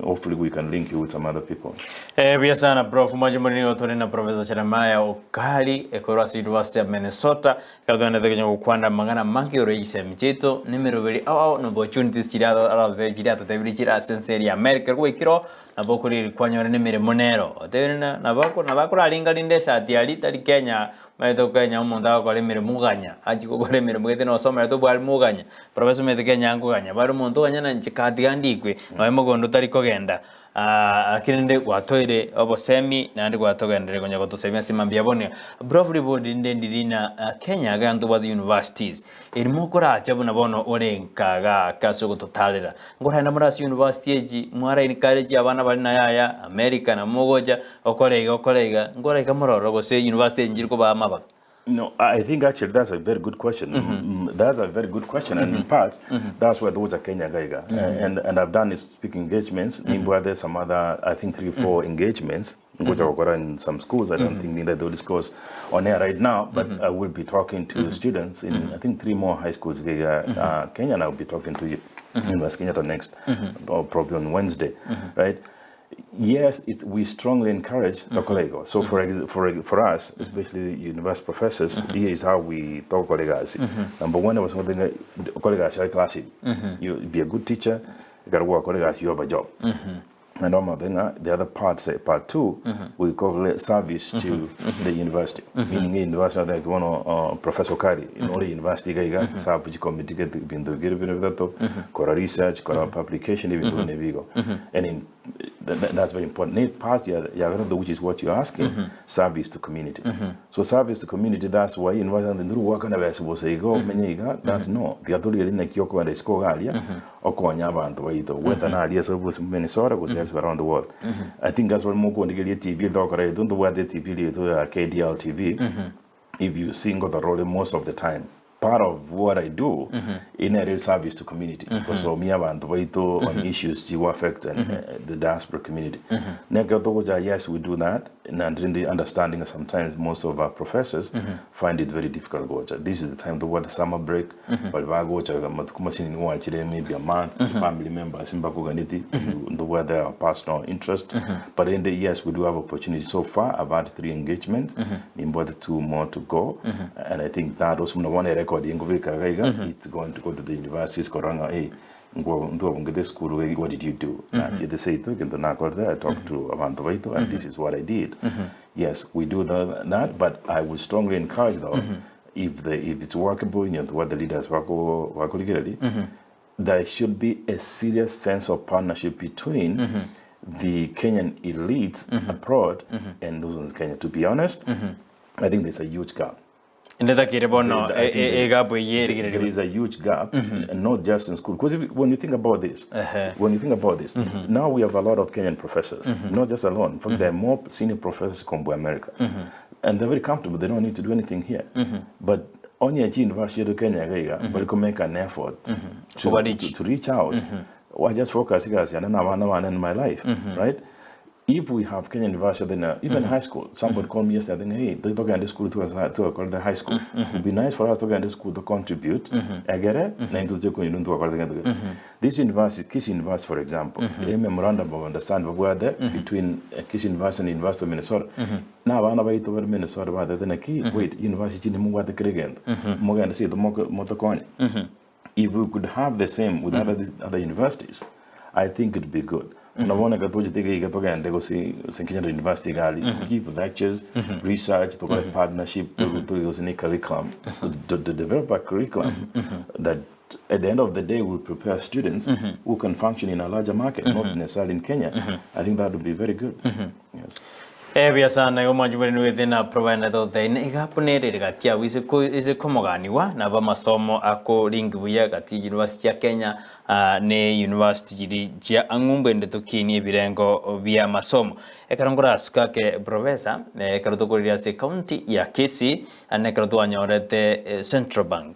Hopefully we can link you with some other people. Pia sana Prof Majumuni otore na Professor Jeremiah Okari Ekorasi University of Minnesota kaldo na degenya ukwanda mangana manki oreise mcheto numero veri au no opportunities tirado ala de tirato te brichira senseri America ko ikiro na bokuri kwanyore nemere monero otena na bako alinga lindesha ati tali Kenya maito Kenya umonda ko lemere muganya achiko ko lemere mugete no somera to bwal muganya Professor mete Kenya nguganya bari muntu ganya na nchikati andikwe no emogondo tari kogenda lakini ndi gwatoire obosemi na ndi gwatogendere gonya gotosemia simambia bonia brofri board ndendina Kenya gantu ba universities irimo kora chabuna bono orenkaga kaso gototalera ngora na murasi university eji mwara in college abana bali na yaya America na mogoja okolega ngora ikamororo gose university njiriko ba maba. No, I think actually that's a very good question. That's a very good question, and in part, that's where those are Kenya Gaiga. And I've done speaking engagements. Where there's some other, I think 3-4 engagements, which are in some schools. I don't think neither they'll discuss on air right now, but I will be talking to students in I think 3 more high schools Kenya, and I'll be talking to University Kenyatta next, or probably on Wednesday, right? Yes, we strongly encourage the colleague. So for us, especially university professors, here is how we talk colleagues. Number one, was something colleagues are classic. You be a good teacher, you got to work colleagues, you have a job. And the other part, part 2, we call it service to the university. Meaning the university, like one Professor Okari, in all the university, service committee, been to research, publication, even and that's very important. Need part, which is what you're asking, service to community. So service to community, that's why university do work on a vessel, say go, that's no. The other in the Kyoko and the school area, or Konyaba and the whether an idea was Minnesota was around the world. I think that's what more going to get TV dog. I don't know where the TV to KDL TV. If you sing the role most of the time. Part of what I do in a real service to community. So me and on issues you affect the diaspora community. Yes, we do that, and in the understanding sometimes most of our professors find it very difficult. This is the time to the summer break, but maybe a month, family members in the where there are personal interest. But in the yes, we do have opportunities. So far, I've had 3 engagements, in about 2 more to go, and I think that was one record. It's going to go to the universities. Hey, what did you do? They say, I talked to Avantovaito, and this is what I did. Yes, we do that, but I would strongly encourage though, if it's workable, what the leaders work regularly, there should be a serious sense of partnership between the Kenyan elites abroad and those in Kenya. To be honest, I think there's a huge gap. There is a huge gap, and not just in school. Because when you think about this, now we have a lot of Kenyan professors, not just alone. In fact, there are more senior professors come to America, and they're very comfortable. They don't need to do anything here. But on your University of Kenya, we can make an effort to reach out. Or just focus in my life, right? If we have Kenyan University, then even high school, somebody called me yesterday, hey, they're talking to school to the high school. It would be nice for us to go to school to contribute. I get it? This university, Kisii University, for example, a memorandum of understanding were there between Kisii University and the University of Minnesota. Now, I'm about to Minnesota, rather than a key. Wait, University in the Krigan, Morgan, see the Motoconi. If we could have the same with other universities, I think it'd be good. No one got to go see Kenyatta University, give lectures, research, to partnership, to use any curriculum, to develop a curriculum that at the end of the day will prepare students who can function in a larger market, not necessarily in Kenya. I think that would be very good. Yes. Biasa na majiburi within a provider the igapunere gatia wise komoganiwa na ba masomo ako link buya gati University ya Kenya ne university jiri jia angumbe ndetokini ebirengo via masomo ekarongora sukake Proffeser ekarotokoria se county ya Kisii anekaroto anyorete Central Bank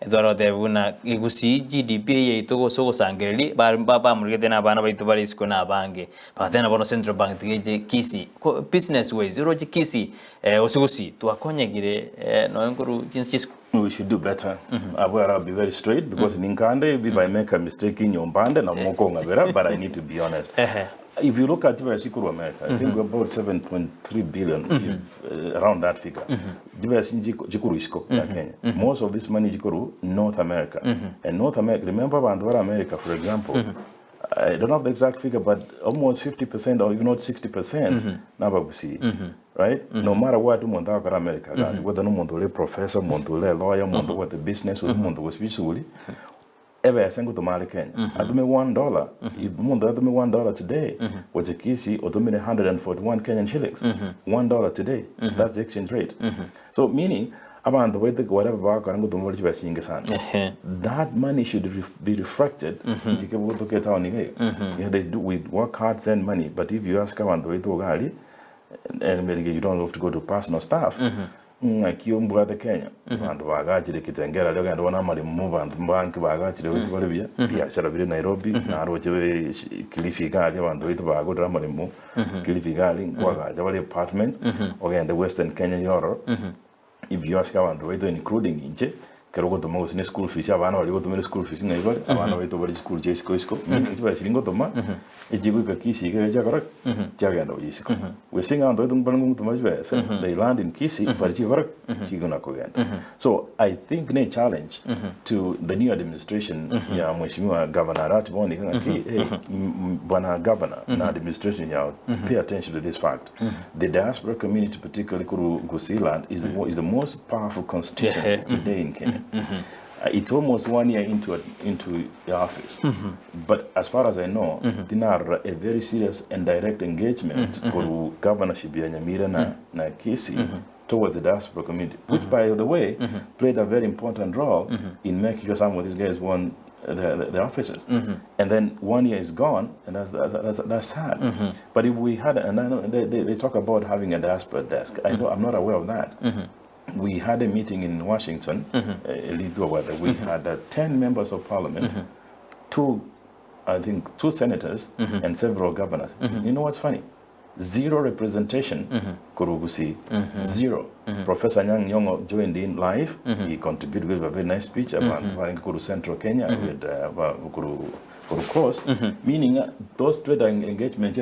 edoro de buna Gusii GDP ye itogo sogo sangereli ba murigete na bana baitu bari isko na bange patena bono Central Bank tije Kisii business ways roji Kisii osigusi tuakonyegire no nguru jinsi. We should do better. I'll be very straight because in Nkande, if I make a mistake in Yombande, but I need to be honest. If you look at America, I think about 7.3 billion, around that figure. Most of this money is North America. And North America, remember America, for example, I don't have the exact figure, but almost 50% or even not 60%, Gusii, right? No matter what, America, whether no professor, lawyer, what the business was, ebe asengo to mali Kenya. Atume $1. If mundo atume $1 today, which a Kisii otumine 141 Kenyan shillings. $1 today. That's the exchange rate. So meaning abantu whether whatever bakarango to mali bashinga sana. That money should be reflected. Yeah, they do we work hard send money, but if you ask abantu wetu gali and maybe you don't have to go to personal staff. Akiumbwa the Kenya abantu bagachire kitengera lyo gando wana mali mu bantu banki bagachire wetu bali bya shara biri Nairobi na roje Kilifi gali abantu wetu bagodra mali mu Kilifi gali kwagaja bali apartment ogende Western Kenya yoro if you ask abantu wetu including inje kero go toma usine school fees abana bali go toma school fees ngai bali abana wetu bali school jesiko isko mimi bali shiringo toma ejibu ka Kisii ke ja kora jaga ndo jesiko we singa ndo ndo bangu toma jwe they land in Kisii bali ji kora kigona ko ganda. So I think ne challenge to the new administration ya mheshimiwa governor Ratiboni kanga hey bwana governor na administration ya pay attention to this fact. The diaspora community, particularly Gusii land, is the most powerful constituency today in Kenya. It's almost 1 year into the office, but as far as I know, dinar a very serious and direct engagement for governorship ya Nyamira na Kisii towards the diaspora community, which by the way played a very important role in making sure some of these guys won the offices. And then 1 year is gone, and that's sad. But if we had, and I know they talk about having a diaspora desk. I'm not aware of that. We had a meeting in Washington, we had 10 members of parliament, two senators, and several governors. You know what's funny? Zero representation, Gusii, zero. Professor Nyongo joined in live. He contributed with a very nice speech about Kuru Central Kenya, with Kuru Coast, meaning those trade engagements,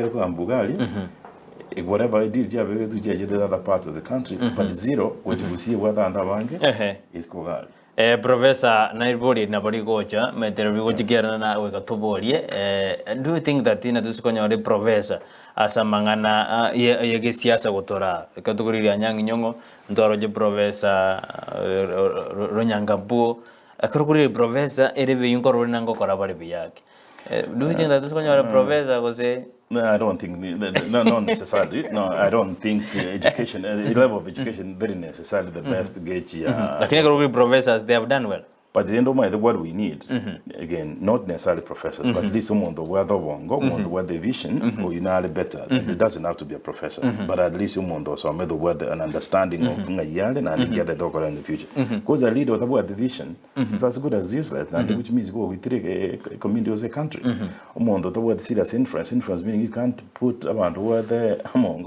whatever I did, the other parts of the country, but zero, which we see whether and Wange is Kogali. Professor Naibori Nabori Gocha, Metero Gerana Wegatoborie. Do you think that in a Tuscony professor as a mangana Yegesiasa Gotora, the category Yang Nyongo, Doroje Professor Ronyangabu, a crocodile professor, Erevi Yunko Korabaribiak? Do you think that Tuscony professor was a No, I don't think, not necessarily. No, I don't think education, the level of education, very necessarily the best gauge. Like professors, they have done well. But at the end of what we need, again, not necessarily professors, but at least someone to wear the one, go on to wear the vision, or you know better. It doesn't have to be a professor, but at least someone to so maybe wear an understanding of yelling and get the doctor in the future. Because a leader of the vision, it's as good as useless, and which means go with a community as a country. Someone to wear serious influence meaning you can't put about where the among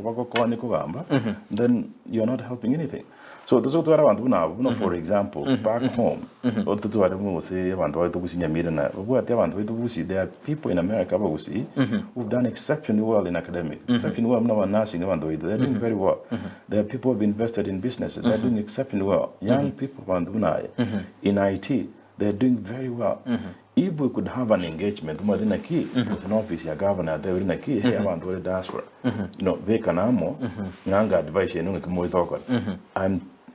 then you're not helping anything. So those what I want to now, for example, back home, or to say I want to Gusii Nyamira na what I want to Gusii. There are people in America who've done exceptionally well in academics, exceptionally well now nursing. They're doing very well. There are people who've invested in businesses. They're doing exceptionally well. Young people in IT, they're doing very well. If we could have an engagement, with an office, a governor, they will key, hey, I want to diaspora. They can nanga advice,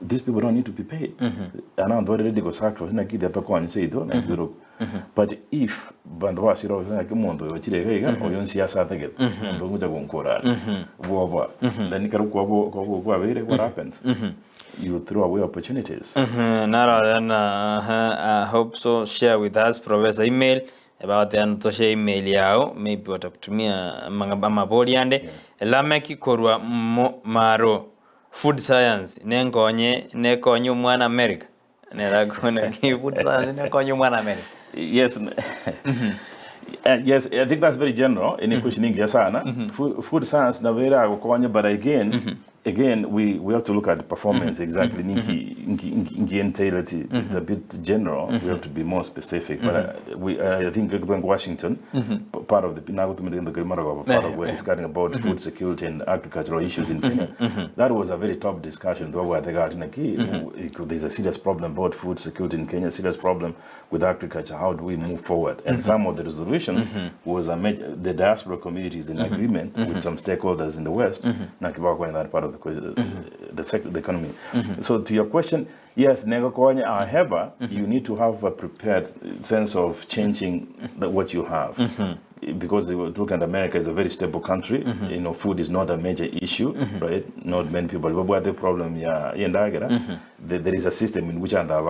these people don't need to be paid. And I'm already go sack for say don't. But if Bandwasiro Mondo, Chile, or Yonsia Saget, then what happens? You throw away opportunities. Now then, I hope so. Share with us, Professor, email about the Antoshe email yao. Maybe what up to me, Mangabama Bodiande, Lameki Korwa Maro, food science, Nekonyo Mwan America. Nerakona food science, Nekonyo Mwan America. Yes. Yes, I think that's very general in questioning Yasana. Food science, but again, we have to look at the performance exactly. It's a bit general. We have to be more specific. But I think going Washington, part of the we're discussing about food security and agricultural issues in Kenya. That was a very tough discussion. There's a serious problem about food security in Kenya, serious problem with agriculture. How do we move forward? And some of the resolutions was the diaspora communities in agreement with some stakeholders in the West, in that part of the economy. So to your question, yes, however, you need to have a prepared sense of changing what you have. Because if you look at America, it's a very stable country. You know, food is not a major issue, right? Not many people. But what the problem there is a system in which and not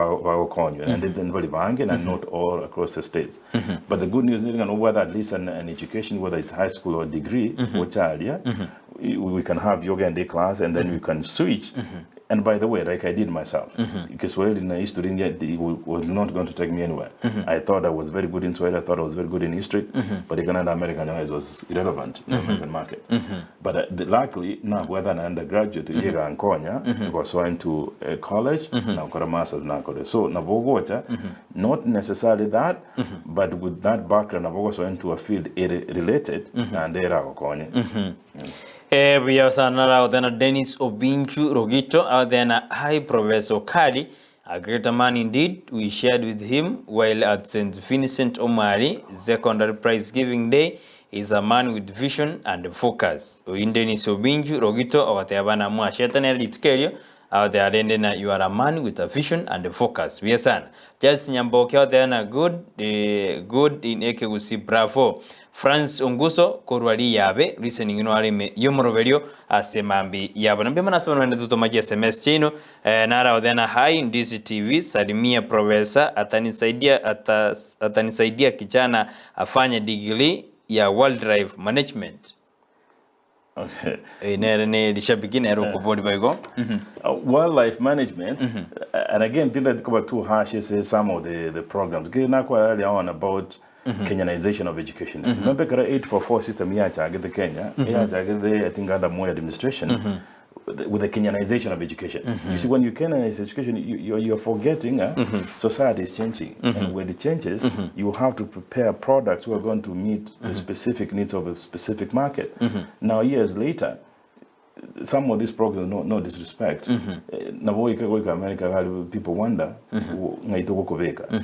all across the states. But the good news is whether at least an education, whether it's high school or degree, we can have yoga and day class, and then we can switch. And by the way, like I did myself, because in history, it was not going to take me anywhere. I thought I was very good in Swahili, I thought I was very good in history, but the Canada American was irrelevant in the American market. But luckily, now whether an undergraduate, I was going to college, now got a master's now. So, not necessarily that, but with that background, I was going to a field related, and there I we have out there Dennis Obinchu Rogito, out there High Proffeser Okari, a greater man indeed. We shared with him while at St. Vincent Omari Secondary Prize Giving Day. Is a man with vision and focus. In Dennis Obinchu Rogito, or whatever Namua Shetana Litkerio, out there then you are a man with a vision and a focus. We are son. Just Nyamboke out there good in Gusii, bravo. France Onguso Korwali Yabe listening in Yomoroverio Asemambi Yaba Nambemana Sono to my SMS chino Nara Odena High in Ndizi TV Salimia Proffeser atanisaidia kijana afanye degree ya wildlife management. Okay. Wildlife management, and again, people that cover too harsh is some of the programs. Earlier on about Kenyanization of education. Remember, the 844 system here, the Kenya, I think under more administration. With the Kenyanization of education. You see, when you Kenyanize education, you're forgetting society is changing. And when it changes, you have to prepare products who are going to meet the specific needs of a specific market. Now, years later, some of these programs, no disrespect. America, people wonder,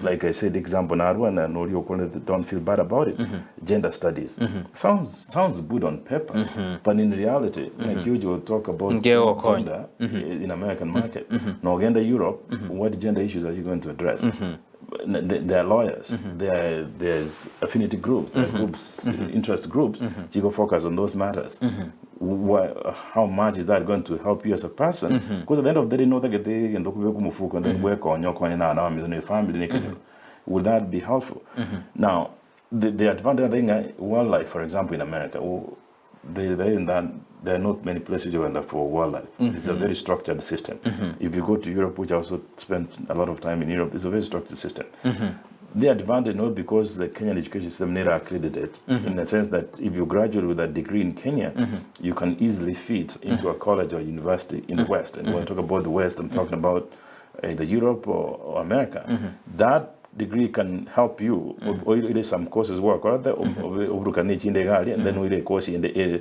like I said, example, don't feel bad about it. Gender studies. Sounds good on paper, but in reality, like you will talk about gender in American market. Now, gender Europe, what gender issues are you going to address? There are lawyers, there's affinity groups, there are groups, interest groups, you go focus on those matters. How much is that going to help you as a person? Because at the end of the day, know that they and then work on your family. Would that be helpful? Now, the advantage of wildlife, for example, in America, there are not many places you end up for wildlife. It's a very structured system. If you go to Europe, which I also spent a lot of time in Europe, it's a very structured system. The advantage, not because the Kenyan education system never accredited, in the sense that if you graduate with a degree in Kenya, you can easily fit into a college or university in the West. And when I talk about the West, I'm talking about either Europe or America. That degree can help you, or some courses work out there, and then we course in the area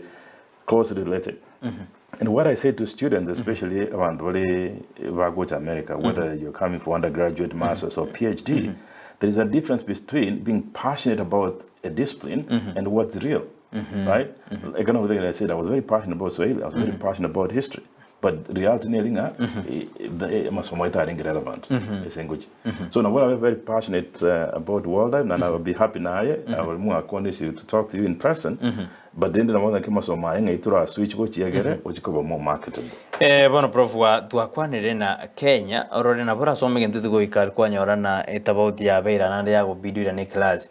closely related. And what I say to students, especially around go to America, whether you're coming for undergraduate, master's, or PhD, there is a difference between being passionate about a discipline and what's real, right? Like another thing I said, I was very passionate about Swahili, I was very passionate about history. But reality must be relevant. So now I'm very passionate about wildlife, and I will be happy now. I will move to talk to you in person. But then the one came so my switch go more marketable. Bueno, prof wa tuakwanire na Kenya orore na bora some gentu go ikar kwanya orana about ya beira na ya go video na class.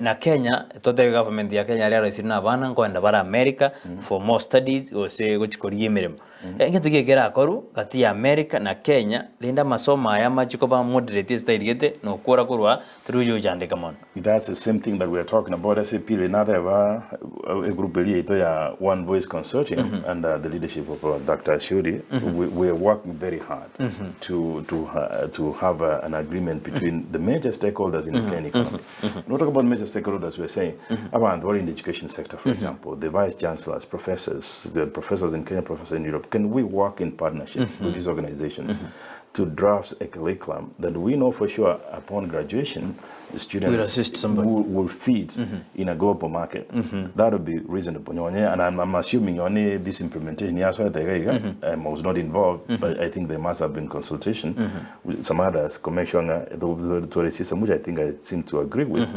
Na Kenya tote government ya Kenya lero isina bana ngoenda bara America for more studies or say go chikori mirimo. Ngetu gegera akoru kati ya America na Kenya linda masoma ya machiko ba moderate style gete no kora kurwa trujo jande kamon. That's the same thing that we are talking about. SAP another a group ya One Voice Consortium under the leadership of Dr. Shuri. We are working very hard to have an agreement between the major stakeholders in the Kenyan economy. Not talk about major stakeholders, we're saying about in the education sector, for example, the vice chancellors, professors, the professors in Kenya, professors in Europe. Can we work in partnership with these organizations to draft a curriculum that we know for sure upon graduation, the students will assist somebody. Will feed in a global market. That would be reasonable. And I'm assuming only this implementation, I was not involved, but I think there must have been consultation with some others, commissioner, the system, which I think I seem to agree with.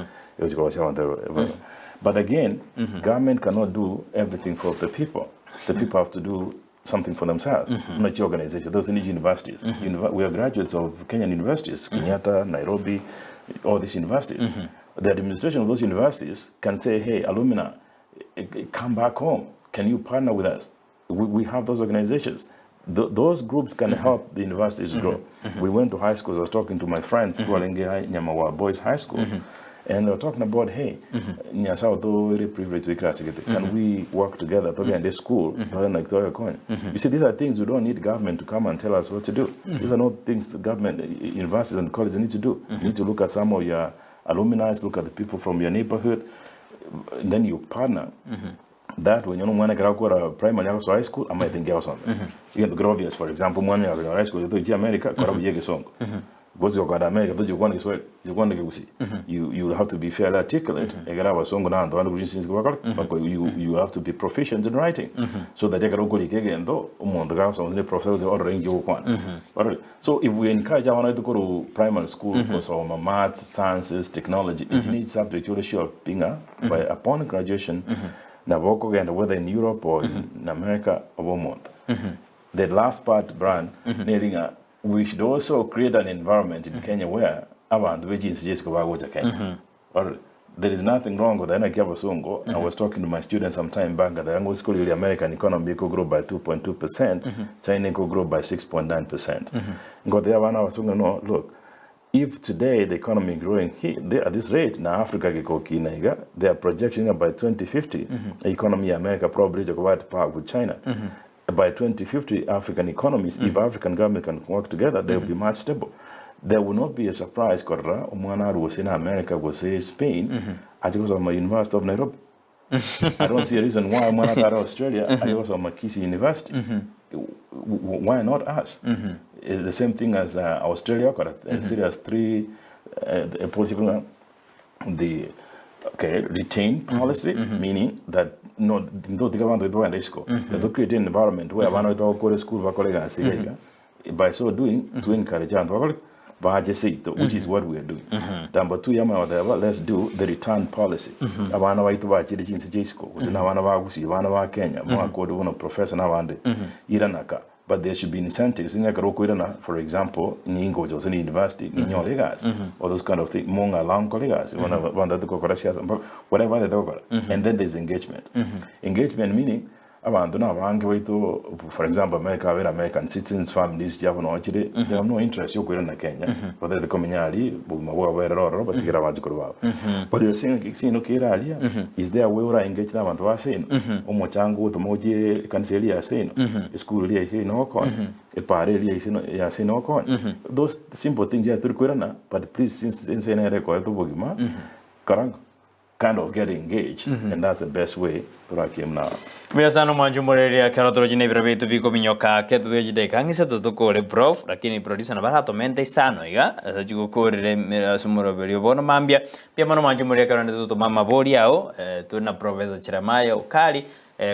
But again, government cannot do everything for the people. The people have to do something for themselves, not your organization. Those in universities. We are graduates of Kenyan universities, Kenyatta, Nairobi, all these universities. The administration of those universities can say, hey, alumni, come back home. Can you partner with us? We have those organizations. Those groups can help the universities grow. We went to high schools. I was talking to my friends, Nyamira Boys High School, and they were talking about, hey, very privileged. Can we work together? In this school, you see, these are things we don't need government to come and tell us what to do. These are not things the government, universities and colleges need to do. You need to look at some of your alumni, look at the people from your neighborhood, and then you partner. That when you want to go primary or high school, I might think else on. You can go obvious, for example, one year high school, you go to America, because you got America, you want to Gusii. You have to be fairly articulate. You have to be proficient in writing, so that you can go again. Though the professor or range you want. So if we encourage our to go to primary school for some maths, sciences, technology, engineering subject, you're sure being by upon graduation. Now, whether in Europe or in America or month. The last part, Brian, we should also create an environment in Kenya where abantu just go to Kenya. Or there is nothing wrong with the I was talking to my students some time back at the Angle School, the American economy could grow by 2.2%, China could grow by 6.9%. Got the one I was talking no, look. If today the economy is growing here, at this rate, now Africa they are projecting by 2050, the economy in America probably go at par with China. By 2050, African economies, if African government can work together, they will be much stable. There will not be a surprise, Korra, Umwana was in America, was say Spain, I was on my University of Nairobi. I don't see a reason why I'm not at Australia, I was on my Kisii University. Why not us? It's the same thing as Australia. Australia has three policy program. The retain policy, meaning that no the government do and school. They create an environment where one of the school by so doing to encourage and which is what we are doing. Number two, let's do the return policy. Abana waitu bachi the school. Uzina wana wa Gusii, wana wa Kenya, mwa code one professor na wande iranaka. But there should be incentives. For example, in English, in university, in your legas, or those kind of things. Monga long colleagues, whatever they do. And then there's engagement. Engagement meaning, for example, American citizens, families, they have no interest. You're in Kenya, but they're community, but you're saying, is there a way to engage them and was saying, Omochango, the Moji, Cancelia saying, school here no con, a party, say no con. Those simple things you have to do, but please, since in a record to Bogima, kind of get engaged, and that's the best way to write him now. Biasa no manjumureria karotorojine birabetu biko minyoka ketu tujide kangise tutukore prof lakini producer na barato mente sano iga ajugo kore sumuro belio bono mambia pia mano manjumureria karone tutu mama boli ao tuna Proffeser Chiramaya Okari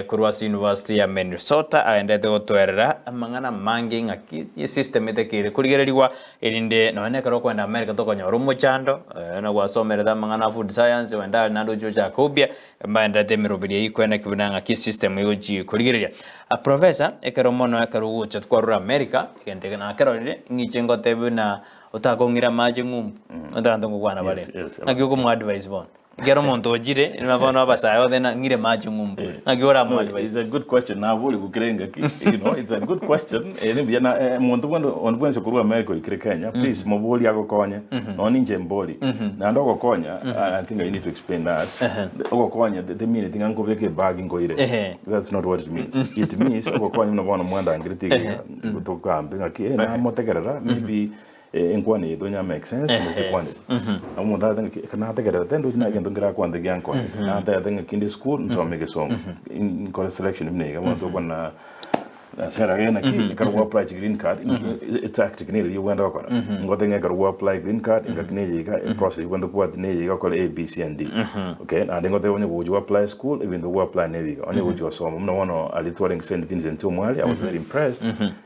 Kurwasi University ya Minnesota aendete gotwerera amangana mangi ngaki system etekire kurigereriwa erinde none karo kwenda America tokonya rumo chando na gwasomerera amangana food science wenda nando joja kubia mbaendete miroberia ikwena kibunanga ki system yoji kurigereria Proffeser ekero mono ekaro gocha twarura America igente na kerorire ngichengo tebuna utakongira maji ngum ndando ngwana bale ngiko mu advice bon Gero montojire nabona abasayo then ngire maji ngumbu ngagiora mu advice. It's a good question na voli kukirenga it's a good question na muntu onbwense kuru America ikire Kenya please moboli agokonya oni nje mboli na ndo gokonya I think I need to explain that gokonya the meaning thing anko beke bag ngoire that's not what it means. It means gokonya mnabona mwanda ngiritiga kutokambe ngaki na motegerera maybe inkwani donya make sense inkwani amuda kana tegera tendo jina gendo ngira kwande gyanko na ta think kindi school so make song in college selection mnega mwanzo kuna Sera gena ki kar wo apply green card it's actually you went over ngote nge kar wo apply green card inga kine ga process when the what ne ga call A B C and D okay na ngote onye go apply school even the wo apply ne ga onye go so mna wono alitware St Vincent Omwali I was very impressed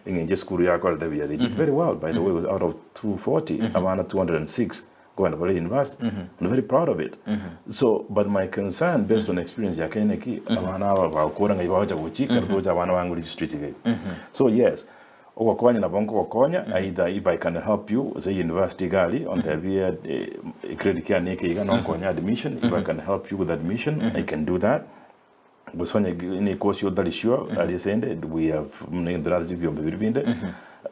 in just school ya call they did very well by the way it was out of 240 amana 206 going to Valley University. I'm very proud of it. So, but my concern based on experience, so yes, either if I can help you, say university gali on the credit care admission, if I can help you with admission, I can do that. We have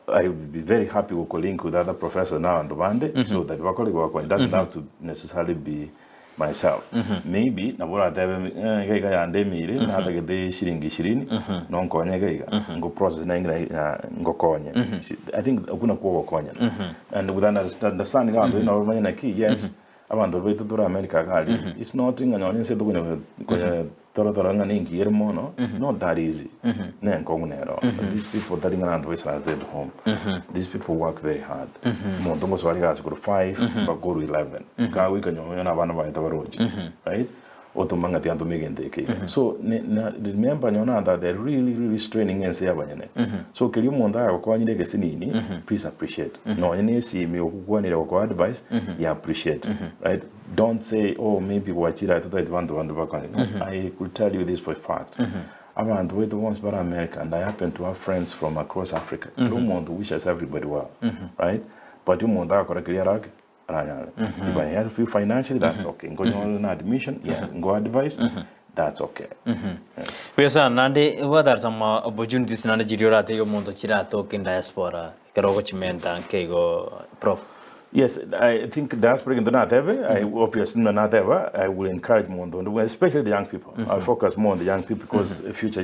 I would be very happy to link with other professors now on the band so that it doesn't have to necessarily be myself. Maybe na bora tebe gaiga yande mire na hata gede shiringi non konya gaiga ngo process na ingra ngo konya. I think kuna kuwa konya. And with understanding how to know na ki yes abantu betu dura America gali it's not in an se to kuna Toro ningi yermono it's not that easy. These people that in at home, these people work very hard. Montongo swali guys go to 5 but go to 11. Ka we can right? Otomanga tianto migente. So remember that they're really straining and say so kili monda kwa nyine sinini please appreciate. No any see me kwa ni kwa advice you appreciate. Right? Don't say oh maybe wachira I could tell you this for a fact. I'm on the way to once but America and I happen to have friends from across Africa. You don't want to wish us everybody well. Right? But you monda kwa clear if I help you financially, that's okay. Go on admission, yes. Go advice, that's okay. Pesa nande what are some opportunities nande jiriora te yo mondo chirato in diaspora kero chimenta kego prof. Yes, I think diaspora in the Nateve, I obviously not ever. I will encourage more, especially the young people. I'll focus more on the young people because future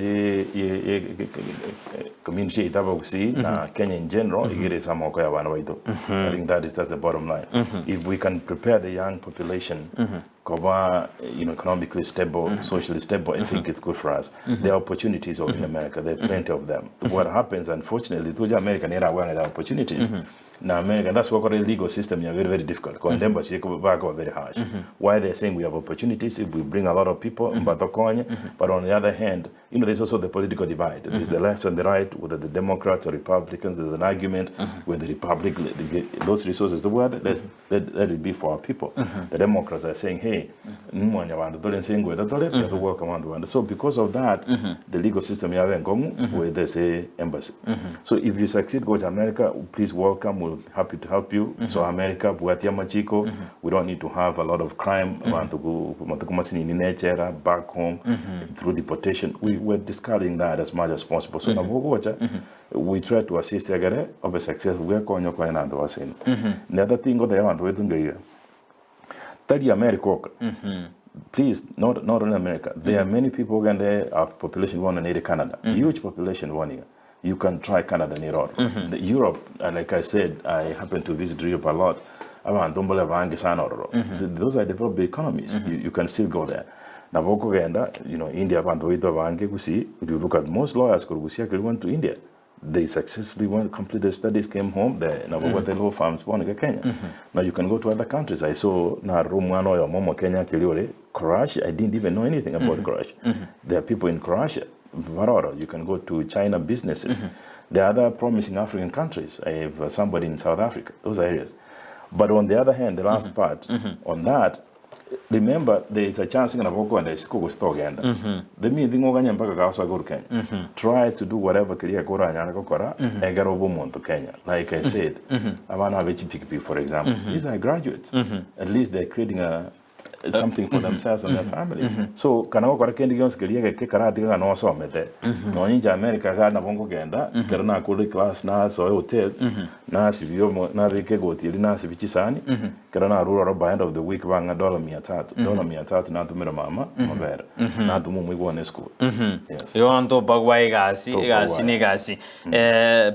community that we see, Kenya in general, I think that's the bottom line. If we can prepare the young population, economically stable, socially stable, I think it's good for us. There are opportunities over in America. There are plenty of them. What happens, unfortunately, to the American era, where there are opportunities. Now, America, that's what the legal system is very difficult. Because very harsh. Why they're saying we have opportunities if we bring a lot of people, but on the other hand, there's also the political divide. There's the left and the right, whether the Democrats or Republicans. There's an argument whether the Republicans those resources. The word let it be for our people. The Democrats are saying, hey, so because of that, the legal system where there's a embassy. So if you succeed, go to America. Please welcome. We're happy to help you. So America, we don't need to have a lot of crime. Back home through deportation. We're discarding that as much as possible. So we try to assist the of success. We're going to the other thing they want to do America. Please, not only America. There are many people and our population want to need Canada. Huge population one here. You can try Canada and Europe. Europe, like I said, I happen to visit Europe a lot. Those are developed economies. You can still go there. Now, India, Gusii, if you look at most lawyers, Gusii went to India. They successfully completed studies, came home. The law firms in Kenya. Now you can go to other countries. I saw Kenya, Croatia. I didn't even know anything about Croatia. There are people in Croatia. You can go to China businesses. There are other promising African countries. I have somebody in South Africa, those areas. But on the other hand, the last part, on that, remember there is a chance in Aboko and the school store again. The meaning of Kenya. Try to do whatever Kenya to Kenya. Like I said, I want to have HPP, for example. These are graduates. At least they're creating something for themselves and their families. So, kana kwa kendi gyons kiliye ke karati ga no so mete. No inja America ga na bongo genda, kerana kuli class na so hotel, na sivyo na vike gotili na sivicisani, kerana ruro by end of the week banga $300 na tumira mama, mabera. Na tumu mwigone school. Yes. Yo anto bagwai gasi negasi.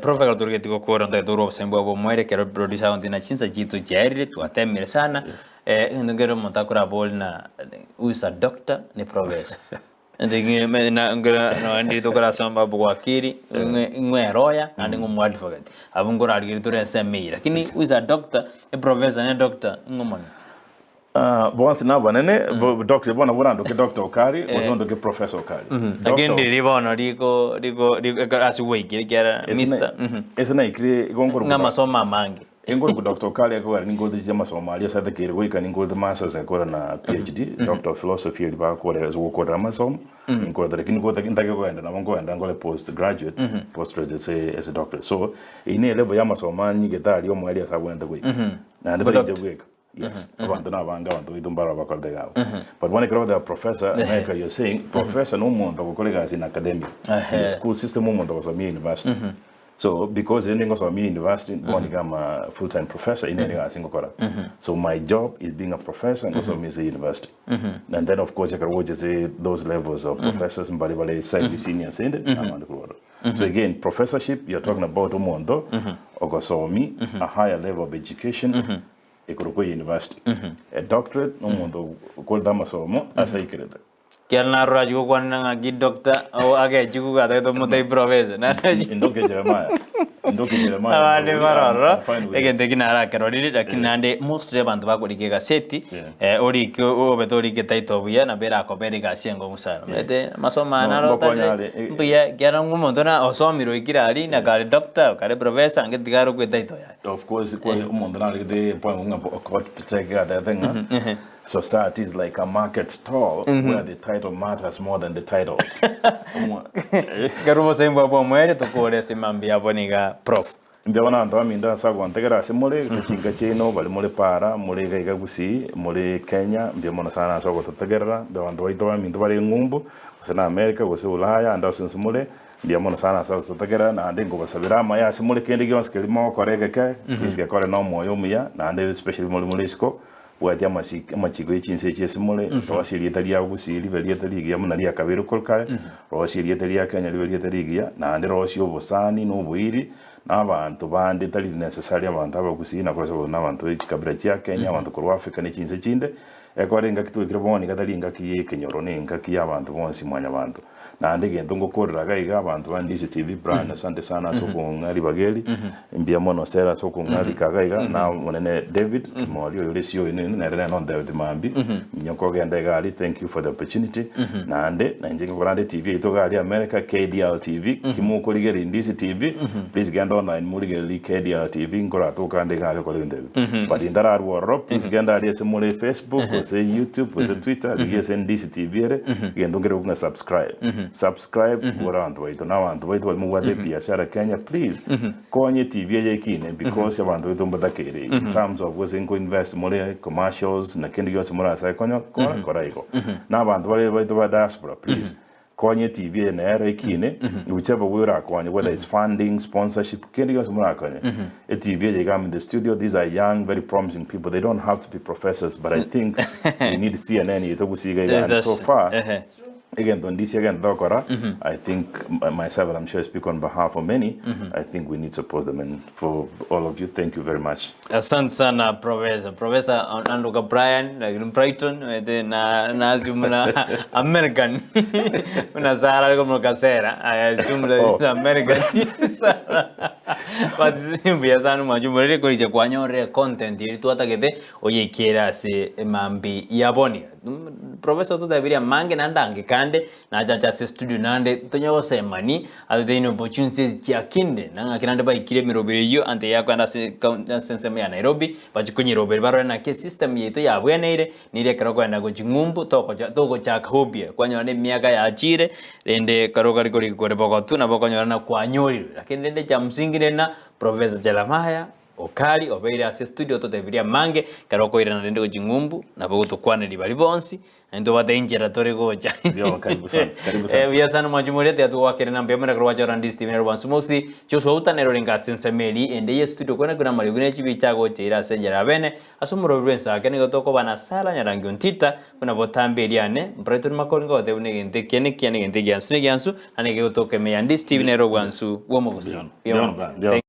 Proffeser turgetiko kora nda duro sembo abo mwere kero producer ondina chinsa jitu jairi tu atemire sana. Ndongero montakura bolna who is a doctor ni Proffeser. Ndingi na ngora ndi to kora samba bwakiri ngwe roya and ngum advocate abungora algiri to SME lakini who is a doctor a professor and a doctor ngomon bonsi na banene doctor bona bona ndo ke doctor Okari ozondo ke professor Okari again ndi ribono liko as we kira Mr esena ikri gongoro ngama soma mangi engoro ku Dr. Okari ko ari ngol de jama Somalia sa de kire ko ikani ngol de masters ko na PhD Doctor of Philosophy li ba ko re zo ko da masom ngol de kin ko da kin ta ko enda na ngo enda ngol postgraduate say as a doctor so ine level ya masoma ni ke ta ali o mwali sa wenda ko na de je week yes abantu na banga abantu idumbara ba ko de gao but when I grow the professor America you're saying professor no mundo ko kolega in academia the school system mundo was a university so because in university born I'm a full-time professor in any single quarter so my job is being a professor and also means a university and then of course you can watch those levels of professors and bali side senior senior so again professorship you're talking about umundo ogosomi a higher level of education ikoro university a doctorate umundo ko dama somo asaikireda Kiana raju ko nanga gi doctor o age jigu ga to mutai professor na ndoke Jeremiah ade maroro egende kinara kerori lakini ande most abantu bakorike gaseti ori ko betori ke taito buya na bera ko beri ga siengo musaro mete masoma naro buya gyara ngumondo na osomiro ikirali na kale doctor kale professor nge digaro ko taito ya of course ko umundo na de point nga ko tega da thing society is like a market stall where the title matters more than the titles. Garumo sembo bo mwere to kore simambi aboniga prof. Ndio wana ndo aminda sagwa ntegera simule sechinga chino bali mule para mule ga Gusii mule Kenya ndio mona sana sagwa tutegera ndio ndo ito amindo bali ngumbu sana America gose Ulaya ndo simule ndio mona sana sagwa tutegera na ndingo basabira maya simule kendi gyo skelimo korege ke iske kore no moyo muya na ndo especially mule isko wati amachiko echinse chesimule rwashiri etalia Gusii libeli etaligia munalia kabiru kolkale rwashiri etalia Kenya libeli etaligia na ande rwashio bosani no buiri n'abantu bandi tali necessary abantu abagusii na kosa n'abantu ekikabira kya Kenya abantu ko Africa n'echinse chinde ekwarenga kitwikire boni katalinga kiye kenyoro nenga kiya abantu bonsi mwanya abantu na ndege ndongo korra gaiga abantu ba Ndizi TV brand asante sana soko ngari bageli mbia mono sera soko ngari kagaiga na monene David mwali yo lesio ine na rena non David mambi nyoko genda gali thank you for the opportunity na ande na njingo brand TV ito gali America KDL TV kimuko ligeri Ndizi TV please genda online muligeri KDL TV ngora to kande gali ko lende but indara arwo please genda ali semule Facebook ose YouTube ose Twitter ligese Ndizi TV ere gendo ngere kunga subscribe around waito na abantu waito muwade biashara Kenya please konye TV yekine because abantu waito mbadakere in terms of was in invest more commercials na kendi yose mura sai konyo koraiko na abantu waito ba diaspora please konye TV na era ikine whichever way ra konye whether it's funding sponsorship kendi yose mura konye a TV they come in the studio these are young very promising people they don't have to be professors but I think we need CNN to go see guys so far again, Ndizi again, Dokora. I think myself, and I'm sure I speak on behalf of many. I think we need to support them, and for all of you, thank you very much. Asante sana Proffeser Andoka Brian, like Brighton, na assume American. Una Sara como casera. I assume that is American. But simply as anu majumuri ko ije kwanyore content iri tu atakete oye kiera se mambi yaboni. Proffeser tu debería mange nandange kande na jaja se studio nande tonyo sema ni ade ino opportunities chiakinde nanga kinande ba ikire mirobiri yo ante yako anda se sense ya Nairobi bachikunyi roberi baro na ke system yetu ya bweneire nire karoko anda go chingumbu toko cha hobby kwanyone miaka ya achire ende karoko rikori kore bokotu na bokonyo na kwanyori lakini ende cha msingi na Proffeser Jeremiah Okari obeira se studio to debería mange karoko ira na go chingumbu na bogoto kwane libali bonsi endo batenjera tore gocha yo karibu sana via sana majumuri ya tu wakere na mbemera kwa jara Ndizi TV na Smosi Joshua utanero ringa sensemeli ende ye studio kwana kuna mali gune chibi chago chira senjera bene asumuro bwensa kene gotoko bana sala nyarangi ontita kuna botambe liane mpreto makoringo de unegente kene gente gyansu ane gotoke me Ndizi TV na Rwansu wo Gusii yo